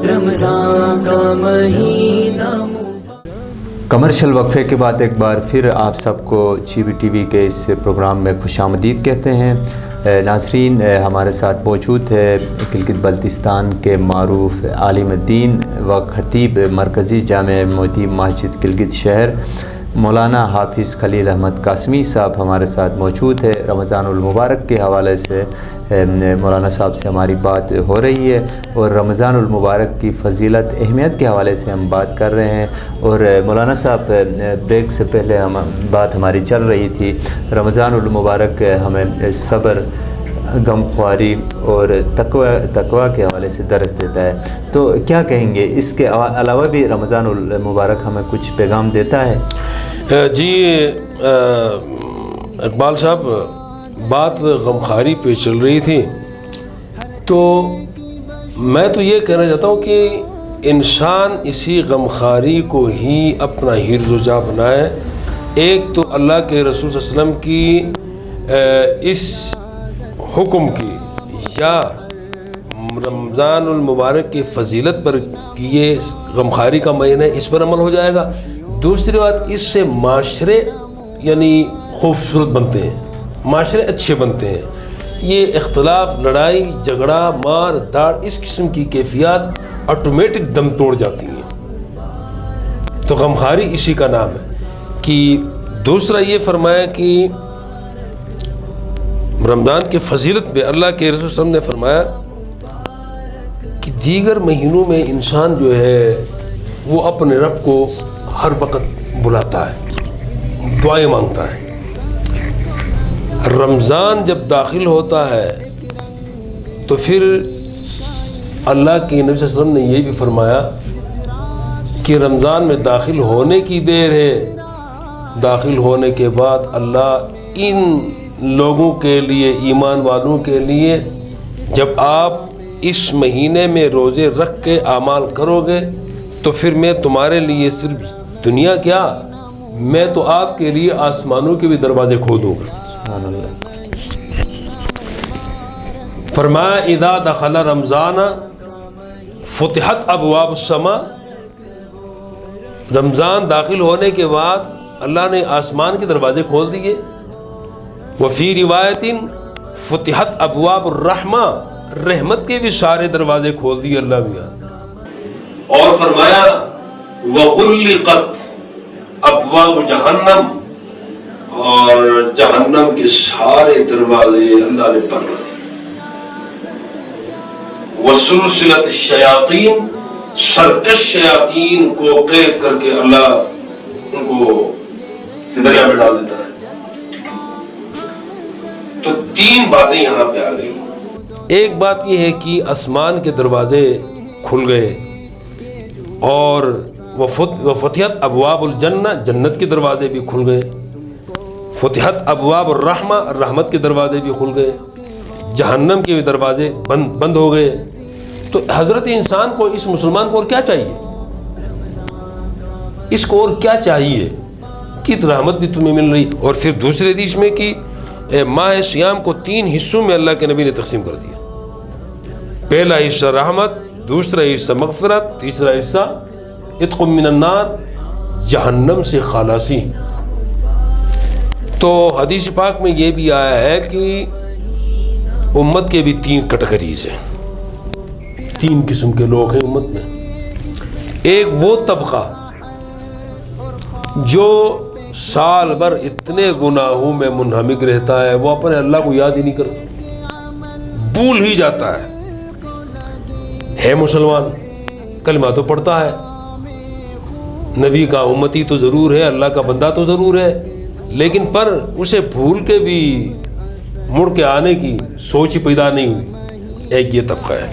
رمضان کا مہینہ مبارک۔ کمرشل وقفے کے بعد ایک بار پھر آپ سب کو جی بی ٹی وی کے اس پروگرام میں خوش آمدید کہتے ہیں۔ ناظرین، ہمارے ساتھ موجود ہے گلگت بلتستان کے معروف عالم دین و خطیب مرکزی جامع موتی مسجد گلگت شہر مولانا حافظ خلیل احمد قاسمی صاحب ہمارے ساتھ موجود ہے۔ رمضان المبارک کے حوالے سے مولانا صاحب سے ہماری بات ہو رہی ہے اور رمضان المبارک کی فضیلت اہمیت کے حوالے سے ہم بات کر رہے ہیں۔ اور مولانا صاحب، بریک سے پہلے بات ہماری چل رہی تھی، رمضان المبارک ہمیں صبر، غم خواری اور تقوی کے حوالے سے درس دیتا ہے، تو کیا کہیں گے؟ اس کے علاوہ بھی رمضان المبارک ہمیں کچھ پیغام دیتا ہے؟ جی اقبال صاحب، بات غمخواری پہ چل رہی تھی، تو میں تو یہ کہنا چاہتا ہوں کہ انسان اسی غمخواری کو ہی اپنا حرز و جا بنائے۔ ایک تو اللہ کے رسول صلی اللہ علیہ وسلم کی اس حکم کی یا رمضان المبارک کی فضیلت پر کہ یہ غمخواری کا مہینہ ہے، اس پر عمل ہو جائے گا۔ دوسری بات، اس سے معاشرے یعنی خوبصورت بنتے ہیں، معاشرے اچھے بنتے ہیں۔ یہ اختلاف، لڑائی جھگڑا، مار داڑ، اس قسم کی کیفیات آٹومیٹک دم توڑ جاتی ہیں۔ تو غمخواری اسی کا نام ہے۔ کہ دوسرا یہ فرمایا کہ رمضان کے فضیلت پہ اللہ کے رسول صلی اللہ علیہ وسلم نے فرمایا کہ دیگر مہینوں میں انسان جو ہے وہ اپنے رب کو ہر وقت بلاتا ہے، دعائیں مانگتا ہے۔ رمضان جب داخل ہوتا ہے تو پھر اللہ کے نبی صلی اللہ علیہ وسلم نے یہ بھی فرمایا کہ رمضان میں داخل ہونے کی دیر ہے، داخل ہونے کے بعد اللہ ان لوگوں کے لیے، ایمان والوں کے لیے، جب آپ اس مہینے میں روزے رکھ کے اعمال کرو گے تو پھر میں تمہارے لیے صرف دنیا کیا، میں تو آپ کے لیے آسمانوں کے بھی دروازے کھول دوں گا۔ سبحان اللہ۔ فرمایا اذا دخل رمضان فتحت ابواب السماء، رمضان داخل ہونے کے بعد اللہ نے آسمان کے دروازے کھول دیے۔ وفی روایت فتحت ابواب الرحمہ، رحمت کے بھی سارے دروازے کھول دیے اللہ میاں۔ اور فرمایا وغلقت ابواب جہنم، اور جہنم کے سارے دروازے اللہ نے بند کر دیے۔ وسلسلت الشیاطین، سرکش شیاطین کو قید کر کے اللہ ان کو دریا میں ڈال دیتا ہے۔ تو تین باتیں یہاں پہ آ گئی۔ ایک بات یہ ہے کہ آسمان کے دروازے کھل گئے، اور وفتحت ابواب الجنہ، جنت کے دروازے بھی کھل گئے۔ فتحت ابواب الرحمہ، رحمت کے دروازے بھی کھل گئے، جہنم کے بھی دروازے بند ہو گئے۔ تو حضرت انسان کو، اس مسلمان کو اور کیا چاہیے؟ اس کو اور کیا چاہیے کہ رحمت بھی تمہیں مل رہی۔ اور پھر دوسرے حدیث میں کہ ماہ سیام کو 3 حصوں میں اللہ کے نبی نے تقسیم کر دیا۔ پہلا حصہ رحمت، دوسرا حصہ مغفرت، تیسرا حصہ عتق من النار، جہنم سے خلاصی۔ تو حدیث پاک میں یہ بھی آیا ہے کہ امت کے بھی 3 کیٹیگریز ہیں، 3 قسم کے لوگ ہیں امت میں۔ ایک وہ طبقہ جو سال بھر اتنے گناہوں میں منہمک رہتا ہے، وہ اپنے اللہ کو یاد ہی نہیں کرتا، بھول ہی جاتا ہے مسلمان، کلمہ تو پڑھتا ہے، نبی کا امتی تو ضرور ہے، اللہ کا بندہ تو ضرور ہے، لیکن پر اسے بھول کے بھی مڑ کے آنے کی سوچ ہی پیدا نہیں ہوئی۔ ایک یہ طبقہ ہے۔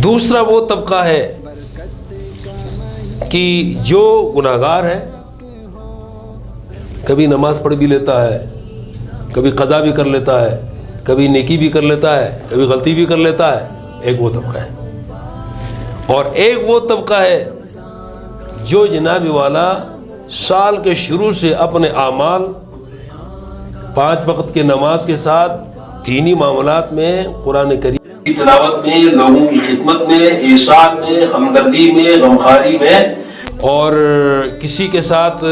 دوسرا وہ طبقہ ہے کہ جو گناہگار ہے، کبھی نماز پڑھ بھی لیتا ہے، کبھی قضا بھی کر لیتا ہے، کبھی نیکی بھی کر لیتا ہے، کبھی غلطی بھی کر لیتا ہے، ایک وہ طبقہ ہے۔ اور ایک وہ طبقہ ہے جو جناب والا سال کے شروع سے اپنے اعمال 5 وقت کے نماز کے ساتھ دینی معاملات میں، قرآن کریم کی تلاوت میں، لوگوں کی خدمت میں، احسان میں، ہمدردی میں، غمخواری میں، اور کسی کے ساتھ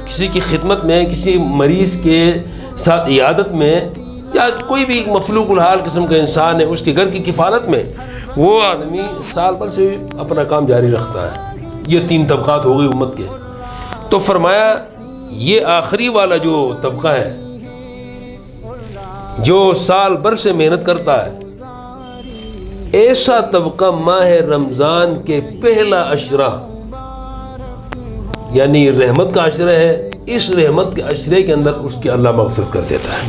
کسی کی خدمت میں، کسی مریض کے ساتھ عیادت میں، یا کوئی بھی مفلوق الحال قسم کا انسان ہے اس کے گھر کی کفالت میں، وہ آدمی سال بھر سے اپنا کام جاری رکھتا ہے۔ یہ 3 طبقات ہو گئی امت کے۔ تو فرمایا یہ آخری والا جو طبقہ ہے، جو سال بھر سے محنت کرتا ہے، ایسا طبقہ ماہ رمضان کے پہلا عشرہ، یعنی رحمت کا عشرہ ہے، اس رحمت کے عشرے کے اندر اس کی اللہ مغفرت کر دیتا ہے،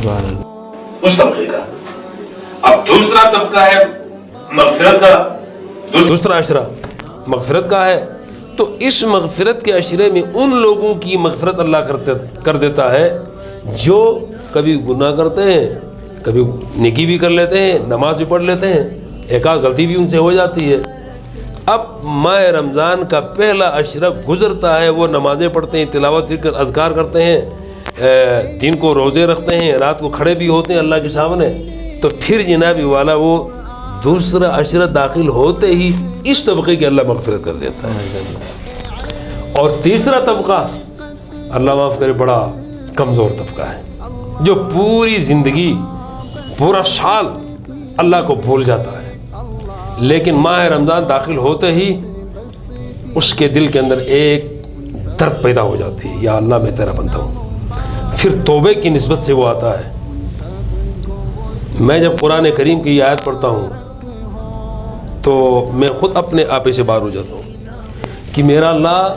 اس طبقے کا۔ اب دوسرا طبقہ ہے مغفرت کا، دوسرا عشرہ مغفرت کا ہے، تو اس مغفرت کے عشرے میں ان لوگوں کی مغفرت اللہ کر دیتا ہے جو کبھی گناہ کرتے ہیں، کبھی نیکی بھی کر لیتے ہیں، نماز بھی پڑھ لیتے ہیں، ایک آدھ غلطی بھی ان سے ہو جاتی ہے۔ اب ماہ رمضان کا پہلا عشرہ گزرتا ہے، وہ نمازیں پڑھتے ہیں، تلاوت ذکر اذکار کرتے ہیں، دن کو روزے رکھتے ہیں، رات کو کھڑے بھی ہوتے ہیں اللہ کے سامنے، تو پھر جناب والا وہ دوسرا عشرہ داخل ہوتے ہی اس طبقے کی اللہ مغفرت کر دیتا ہے۔ اور تیسرا طبقہ اللہ معاف کرے بڑا کمزور طبقہ ہے، جو پوری زندگی پورا سال اللہ کو بھول جاتا ہے، لیکن ماہ رمضان داخل ہوتے ہی اس کے دل کے اندر ایک درد پیدا ہو جاتی ہے، یا اللہ میں تیرا بندہ ہوں۔ پھر توبے کی نسبت سے وہ آتا ہے۔ میں جب قرآن کریم کی یہ آیت پڑھتا ہوں تو میں خود اپنے آپے سے باہر ہو جاتا ہوں کہ میرا اللہ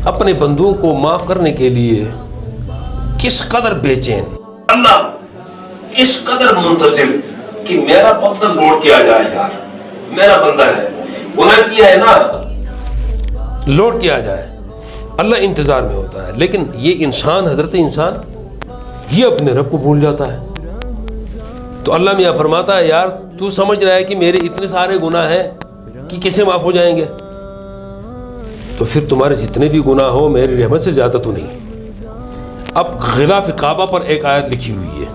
اپنے بندوں کو معاف کرنے کے لیے کس قدر بے چین، اللہ کس قدر منتظر کہ میرا بندہ لوٹ کے آ جائے، یار میرا بندہ ہے، گناہ کیا ہے نا، لوٹ کے آ جائے، اللہ انتظار میں ہوتا ہے۔ لیکن یہ انسان، حضرت انسان، یہ اپنے رب کو بھول جاتا ہے۔ تو اللہ میاں فرماتا ہے یار تو سمجھ رہا ہے کہ میرے اتنے سارے گناہ ہیں کہ کیسے معاف ہو جائیں گے؟ تو پھر تمہارے جتنے بھی گناہ ہو میری رحمت سے زیادہ تو نہیں۔ اب غلاف کعبہ پر ایک آیت لکھی ہوئی ہے،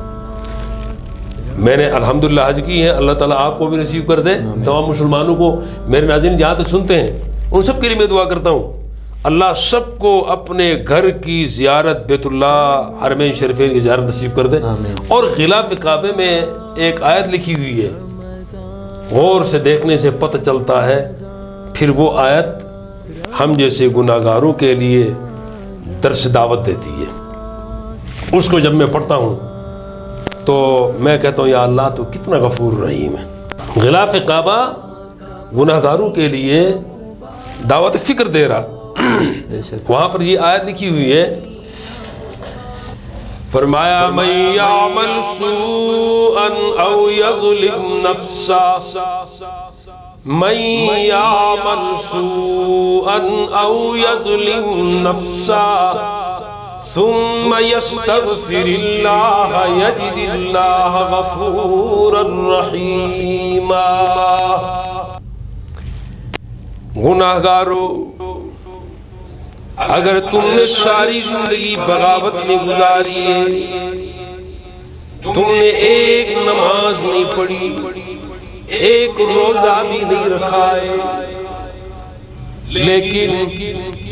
میں نے الحمدللہ حج کی ہے، اللہ تعالیٰ آپ کو بھی نصیب کر دے، تمام مسلمانوں کو، میرے ناظرین جہاں تک سنتے ہیں ان سب کے لیے میں دعا کرتا ہوں اللہ سب کو اپنے گھر کی زیارت، بیت اللہ، حرمین شریفین کی زیارت نصیب کر دے۔ اور غلاف کعبے میں ایک آیت لکھی ہوئی ہے، غور سے دیکھنے سے پتہ چلتا ہے، پھر وہ آیت ہم جیسے گناہگاروں کے لیے درس دعوت دیتی ہے۔ اس کو جب میں پڑھتا ہوں تو میں کہتا ہوں یا اللہ تو کتنا غفور رحیم ہے۔ غلاف کعبہ گناہگاروں کے لیے دعوت فکر دے رہا، وہاں پر یہ آیت لکھی ہوئی ہے، فرمایا من یعمل سوءا او یظلم نفسا، من یعمل سوءا او یظلم نفسا ثم یستغفر اللہ یجد اللہ غفورا رحیما۔ گناہگارو، اگر تم نے ساری زندگی بغاوت میں گزاری ہے، تم نے ایک نماز نہیں پڑھی، ایک روزہ بھی نہیں رکھا ہے، لیکن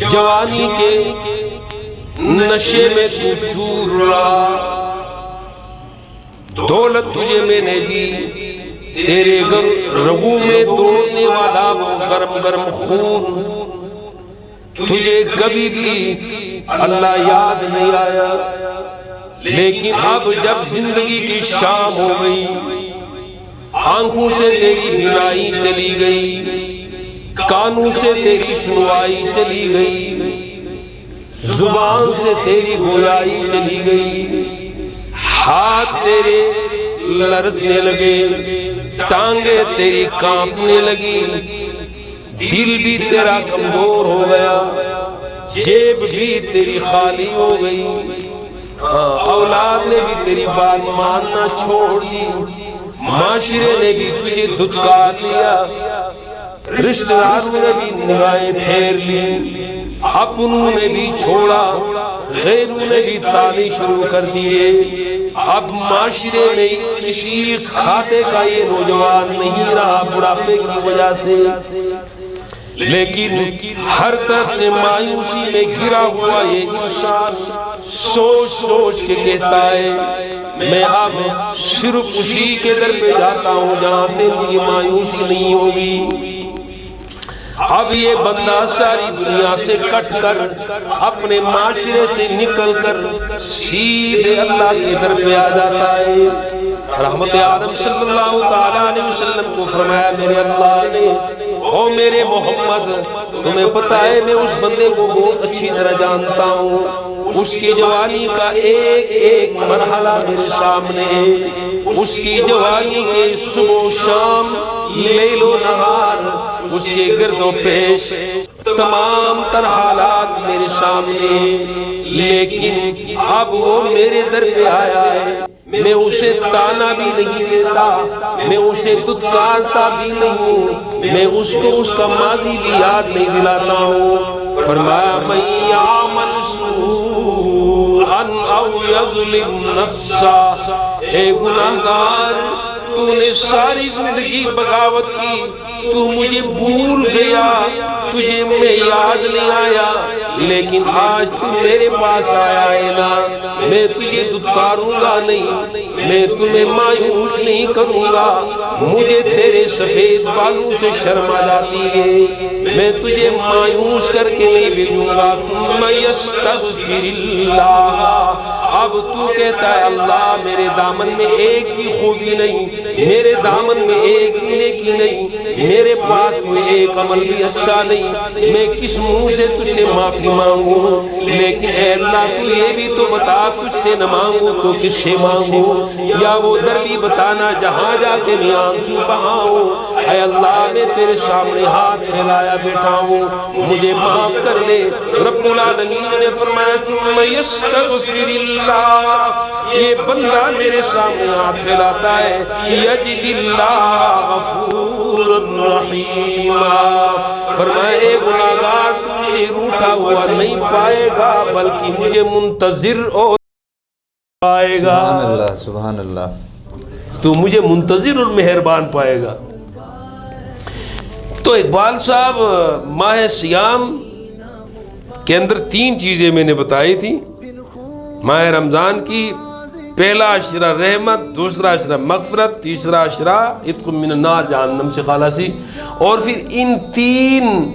جوانی کے نشے میں تو چور رہا، دولت تجھے میں نے دی، تیرے رگوں میں دوڑنے والا وہ گرم گرم خون، تجھے کبھی بھی اللہ یاد نہیں آیا۔ لیکن اب جب زندگی کی شام ہو گئی، آنکھوں سے تیری بینائی چلی گئی، کانوں سے تیری سنوائی چلی گئی، زبان سے تیری گویائی چلی گئی، ہاتھ تیرے لرزنے لگے، ٹانگیں تیری کانپنے لگی، دل بھی تیرا کمزور ہو گیا، جیب بھی تیری خالی ہو گئی، اولاد نے بھی تیری بات ماننا چھوڑ دی، معاشرے نے بھی تجھے دھتکار لیا، رشتہ داروں نے بھی نگاہیں پھیر لی، اپنوں نے بھی چھوڑا، غیروں نے بھی تانے شروع کر دیے۔ اب معاشرے میں کسی کھاتے کا یہ نوجوان نہیں رہا بڑھاپے کی وجہ سے، لیکن ہر طرف سے مایوسی میں گھرا ہوا یہ انسان سوچ سوچ کے کہتا ہے میں اب صرف اسی کے در پہ جاتا ہوں جہاں سے مجھے مایوسی نہیں ہوگی۔ اب یہ بندہ ساری دنیا سے کٹ کر اپنے معاشرے سے نکل کر سیدھے اللہ کے در پہ آ جاتا ہے۔ رحمت عالم صلی اللہ تعالیٰ علیہ وسلم کو فرمایا میرے اللہ نے او میرے محمد تمہیں پتہ ہے میں اس بندے کو بہت اچھی طرح جانتا ہوں، اس کی جوانی کا ایک ایک مرحلہ میرے سامنے ہے، اس کی جوانی کے صبح و شام لیل و نہار اس کے گرد و پیش تمام تر حالات میرے سامنے، لیکن اب وہ میرے در پہ آیا ہے، میں اسے تانا بھی نہیں دیتا، میں اسے دھتکارتا بھی نہیں، میں اس کو اس کا ماضی بھی یاد نہیں دلاتا ہوں۔ فرمایا من یعمل سوءا او یظلم نفسا، اے گناہگار تو نے ساری زندگی بغاوت کی، تو مجھے بھول گیا، تجھے میں یاد نہیں آیا، لیکن آج تو میرے پاس آیا ہے نا، میں تجھے دھتکاروں گا نہیں، میں تمہیں مایوس نہیں کروں گا، مجھے تیرے سفید بالوں سے شرم آ جاتی ہے، میں تجھے مایوس کر کے نہیں بھیجوں گا۔ ثم یستغفر اللہ، اب تو کہتا ہے اللہ میرے دامن میں ایک بھی خوبی نہیں، میرے دامن میں ایک بھی نیکی نہیں، میرے پاس کوئی ایک عمل بھی اچھا نہیں، میں کس منہ سے تجھ سے معافی مانگوں؟ لیکن اے اللہ تو یہ بھی تو بتا تجھ سے نہ مانگوں تو کس سے مانگوں؟ یا وہ در بھی بتانا جہاں جا کے میں آنسو بہاؤں۔ اے اللہ میں تیرے سامنے ہاتھ پھیلایا بیٹھا ہوں، مجھے معاف کر دے۔ رب العالمین نے فرمایا ثم یستغفر اللہ، یہ بندہ میرے سامنے ہاتھ پھیلاتا ہے یجد اللہ غفور الرحیما، فرمایا اے گناہگار تو مجھے روٹا ہوا نہیں پائے گا بلکہ مجھے منتظر اور پائے گا۔ سبحان اللہ سبحان اللہ، تو مجھے منتظر اور مہربان پائے گا۔ تو اقبال صاحب ماہ سیام کے اندر تین چیزیں میں نے بتائی تھی، ماہ رمضان کی پہلا عشرہ رحمت، دوسرا عشرہ مغفرت، تیسرا عشرہ عتق من النار جہنم سے خلاصی، اور پھر ان تین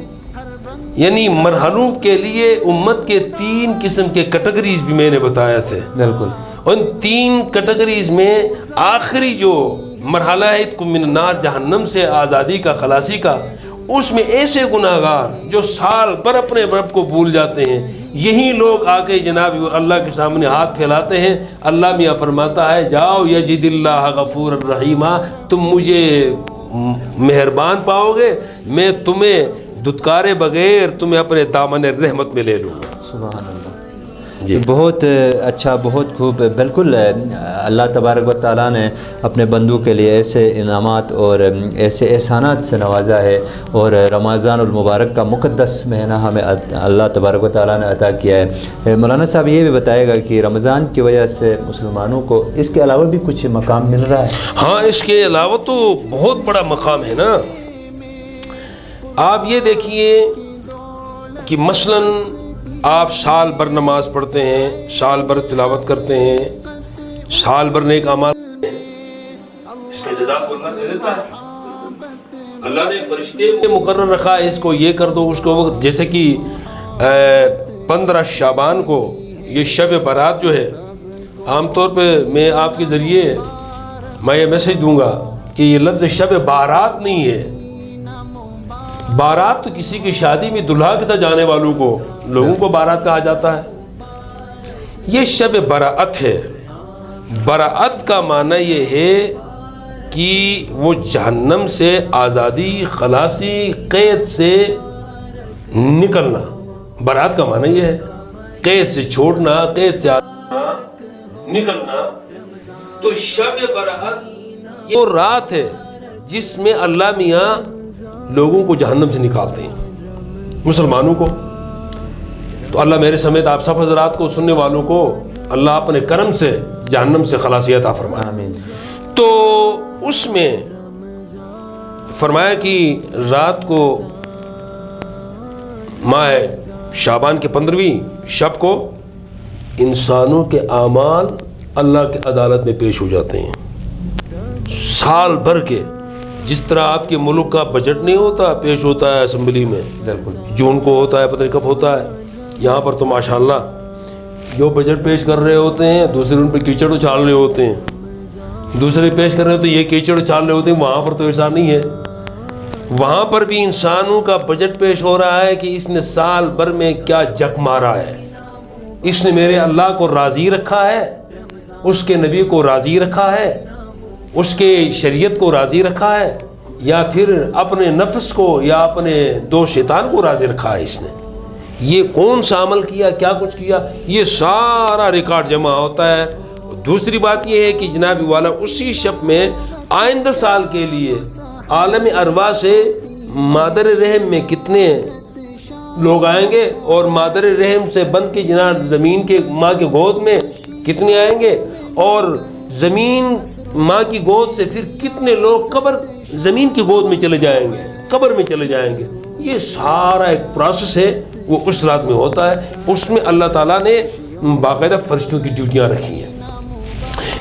یعنی مرحلوں کے لیے امت کے تین قسم کے کیٹیگریز بھی میں نے بتایا تھے۔ بالکل، ان تین کیٹیگریز میں آخری جو مرحلہ ہے عتق من النار جہنم سے آزادی کا خلاصی کا، اس میں ایسے گناہگار جو سال پر اپنے رب کو بھول جاتے ہیں، یہی لوگ آ کے جناب اللہ کے سامنے ہاتھ پھیلاتے ہیں، اللہ میاں فرماتا ہے جاؤ یجد اللہ غفور الرحیمہ، تم مجھے مہربان پاؤ گے، میں تمہیں دھتکارے بغیر تمہیں اپنے دامن رحمت میں لے لوں گا۔ سبحان اللہ، بہت اچھا، بہت خوب۔ بالکل اللہ تبارک و تعالیٰ نے اپنے بندوں کے لیے ایسے انعامات اور ایسے احسانات سے نوازا ہے، اور رمضان المبارک کا مقدس مہینہ ہمیں اللہ تبارک و تعالیٰ نے عطا کیا ہے۔ مولانا صاحب یہ بھی بتائے گا کہ رمضان کی وجہ سے مسلمانوں کو اس کے علاوہ بھی کچھ مقام مل رہا ہے؟ ہاں، اس کے علاوہ تو بہت بڑا مقام ہے نا۔ آپ یہ دیکھیے کہ مثلاً آپ سال بھر نماز پڑھتے ہیں، سال بھر تلاوت کرتے ہیں، سال بھر نیک اعمال، اس کا جزا کو اللہ دے دیتا ہے۔ اللہ نے فرشتے کو مقرر رکھا ہے، اس کو یہ کر دو، اس کو وہ، جیسے کہ 15 شعبان کو یہ شب برات جو ہے، عام طور پہ میں آپ کے ذریعے میں یہ میسج دوں گا کہ یہ لفظ شب بارات نہیں ہے۔ بارات تو کسی کی شادی میں دلہا کے ساتھ جانے والوں کو، لوگوں کو بارات کہا جاتا ہے۔ یہ شب براعت ہے۔ براعت کا معنی یہ ہے کہ وہ جہنم سے آزادی، خلاصی، قید سے نکلنا۔ براعت کا معنی یہ ہے قید سے چھوڑنا، قید سے نکلنا۔ تو شب براعت یہ وہ رات ہے جس میں اللہ میاں لوگوں کو جہنم سے نکالتے ہیں، مسلمانوں کو۔ تو اللہ میرے سمیت آپ سب حضرات کو، سننے والوں کو، اللہ اپنے کرم سے جہنم سے خلاصی عطا فرمائے۔ آمین۔ تو اس میں فرمایا کہ رات کو ماہ شعبان کے 15ویں شب کو انسانوں کے اعمال اللہ کی عدالت میں پیش ہو جاتے ہیں، سال بھر کے۔ جس طرح آپ کے ملک کا بجٹ نہیں ہوتا، پیش ہوتا ہے اسمبلی میں، بالکل جون کو ہوتا ہے، پتہ نہیں کب ہوتا ہے، یہاں پر تو ماشاءاللہ جو بجٹ پیش کر رہے ہوتے ہیں، دوسرے ان پہ کیچڑ اچھال رہے ہوتے ہیں، دوسرے پیش کر رہے ہوتے ہیں، یہ کیچڑ اچھال رہے ہوتے ہیں۔ وہاں پر تو ایسا نہیں ہے، وہاں پر بھی انسانوں کا بجٹ پیش ہو رہا ہے کہ اس نے سال بھر میں کیا جک مارا ہے، اس نے میرے اللہ کو راضی رکھا ہے، اس کے نبی کو راضی رکھا ہے، اس کے شریعت کو راضی رکھا ہے، یا پھر اپنے نفس کو یا اپنے دوست شیطان کو راضی رکھا ہے۔ اس نے یہ کون سا عمل کیا، کیا کچھ کیا، یہ سارا ریکارڈ جمع ہوتا ہے۔ دوسری بات یہ ہے کہ جناب والا اسی شب میں آئندہ سال کے لیے عالم ارواح سے مادر رحم میں کتنے لوگ آئیں گے، اور مادر رحم سے بن کے جناب زمین کے ماں کے گود میں کتنے آئیں گے، اور زمین ماں کی گود سے پھر کتنے لوگ قبر زمین کی گود میں چلے جائیں گے، قبر میں چلے جائیں گے۔ یہ سارا ایک پروسیس ہے، وہ اس رات میں ہوتا ہے۔ اس میں اللہ تعالیٰ نے باقاعدہ فرشتوں کی ڈیوٹیاں رکھی ہیں۔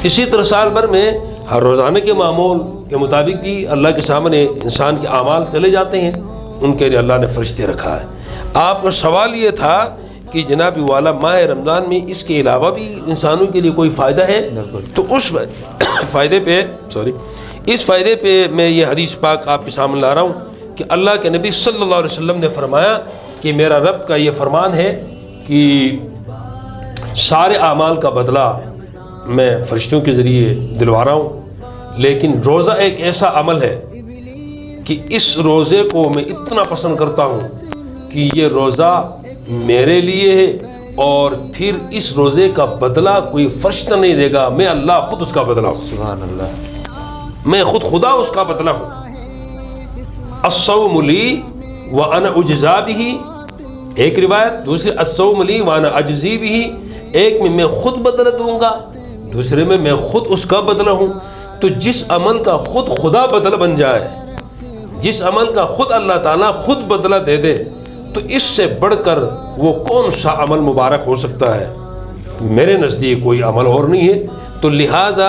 اسی طرح سال بھر میں ہر روزانہ کے معمول کے مطابق بھی اللہ کے سامنے انسان کے اعمال چلے جاتے ہیں، ان کے لیے اللہ نے فرشتے رکھا ہے۔ آپ کا سوال یہ تھا کہ جناب والا ماہ رمضان میں اس کے علاوہ بھی انسانوں کے لیے کوئی فائدہ ہے؟ تو اس فائدے پہ اس فائدے پہ میں یہ حدیث پاک آپ کے سامنے لا رہا ہوں کہ اللہ کے نبی صلی اللہ علیہ وسلم نے فرمایا کہ میرا رب کا یہ فرمان ہے کہ سارے اعمال کا بدلہ میں فرشتوں کے ذریعے دلوا رہا ہوں، لیکن روزہ ایک ایسا عمل ہے کہ اس روزے کو میں اتنا پسند کرتا ہوں کہ یہ روزہ میرے لیے ہے، اور پھر اس روزے کا بدلہ کوئی فرشتہ نہیں دے گا، میں اللہ خود اس کا بدلہ ہوں۔ سبحان اللہ، میں خود خدا اس کا بدلہ ہوں۔ الصوم لی وانا اجزا بہ، ایک روایت، دوسری الصوم لی وانا اجزی بہ، ایک میں خود بدلہ دوں گا، دوسرے میں خود اس کا بدلہ ہوں۔ تو جس عمل کا خود خدا بدلہ بن جائے، جس عمل کا خود اللہ تعالیٰ خود بدلہ دے دے، تو اس سے بڑھ کر وہ کون سا عمل مبارک ہو سکتا ہے؟ میرے نزدیک کوئی عمل اور نہیں ہے۔ تو لہٰذا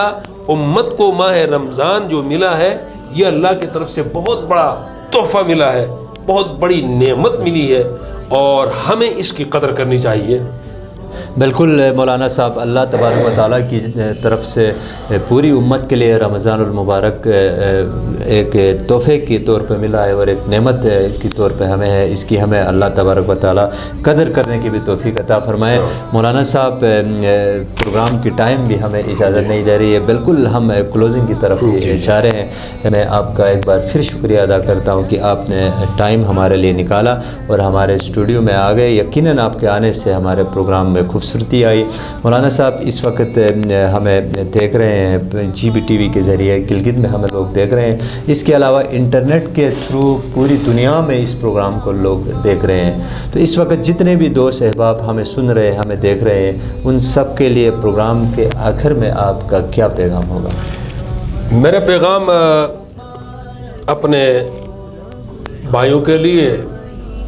امت کو ماہ رمضان جو ملا ہے، یہ اللہ کی طرف سے بہت بڑا تحفہ ملا ہے، بہت بڑی نعمت ملی ہے، اور ہمیں اس کی قدر کرنی چاہیے۔ بالکل مولانا صاحب، اللہ تبارک و تعالیٰ کی طرف سے پوری امت کے لیے رمضان المبارک ایک تحفے کے طور پہ ملا ہے، اور ایک نعمت کے طور پہ ہمیں ہے، اس کی ہمیں اللہ تبارک و تعالیٰ قدر کرنے کی بھی توفیق عطا فرمائے۔ مولانا صاحب، پروگرام کی ٹائم بھی ہمیں اجازت نہیں دے رہی ہے، بالکل ہم کلوزنگ کی طرف جا رہے ہیں۔ میں آپ کا ایک بار پھر شکریہ ادا کرتا ہوں کہ آپ نے ٹائم ہمارے لیے نکالا اور ہمارے اسٹوڈیو میں آ گئے۔ یقیناً آپ کے آنے سے ہمارے پروگرام میں خوبصورتی آئی۔ مولانا صاحب، اس وقت ہمیں دیکھ رہے ہیں جی بی ٹی وی کے ذریعے، گلگت میں ہمیں لوگ دیکھ رہے ہیں، اس کے علاوہ انٹرنیٹ کے تھرو پوری دنیا میں اس پروگرام کو لوگ دیکھ رہے ہیں۔ تو اس وقت جتنے بھی دوست احباب ہمیں سن رہے ہیں، ہمیں دیکھ رہے ہیں، ان سب کے لیے پروگرام کے آخر میں آپ کا کیا پیغام ہوگا؟ میرا پیغام اپنے بھائیوں کے لیے،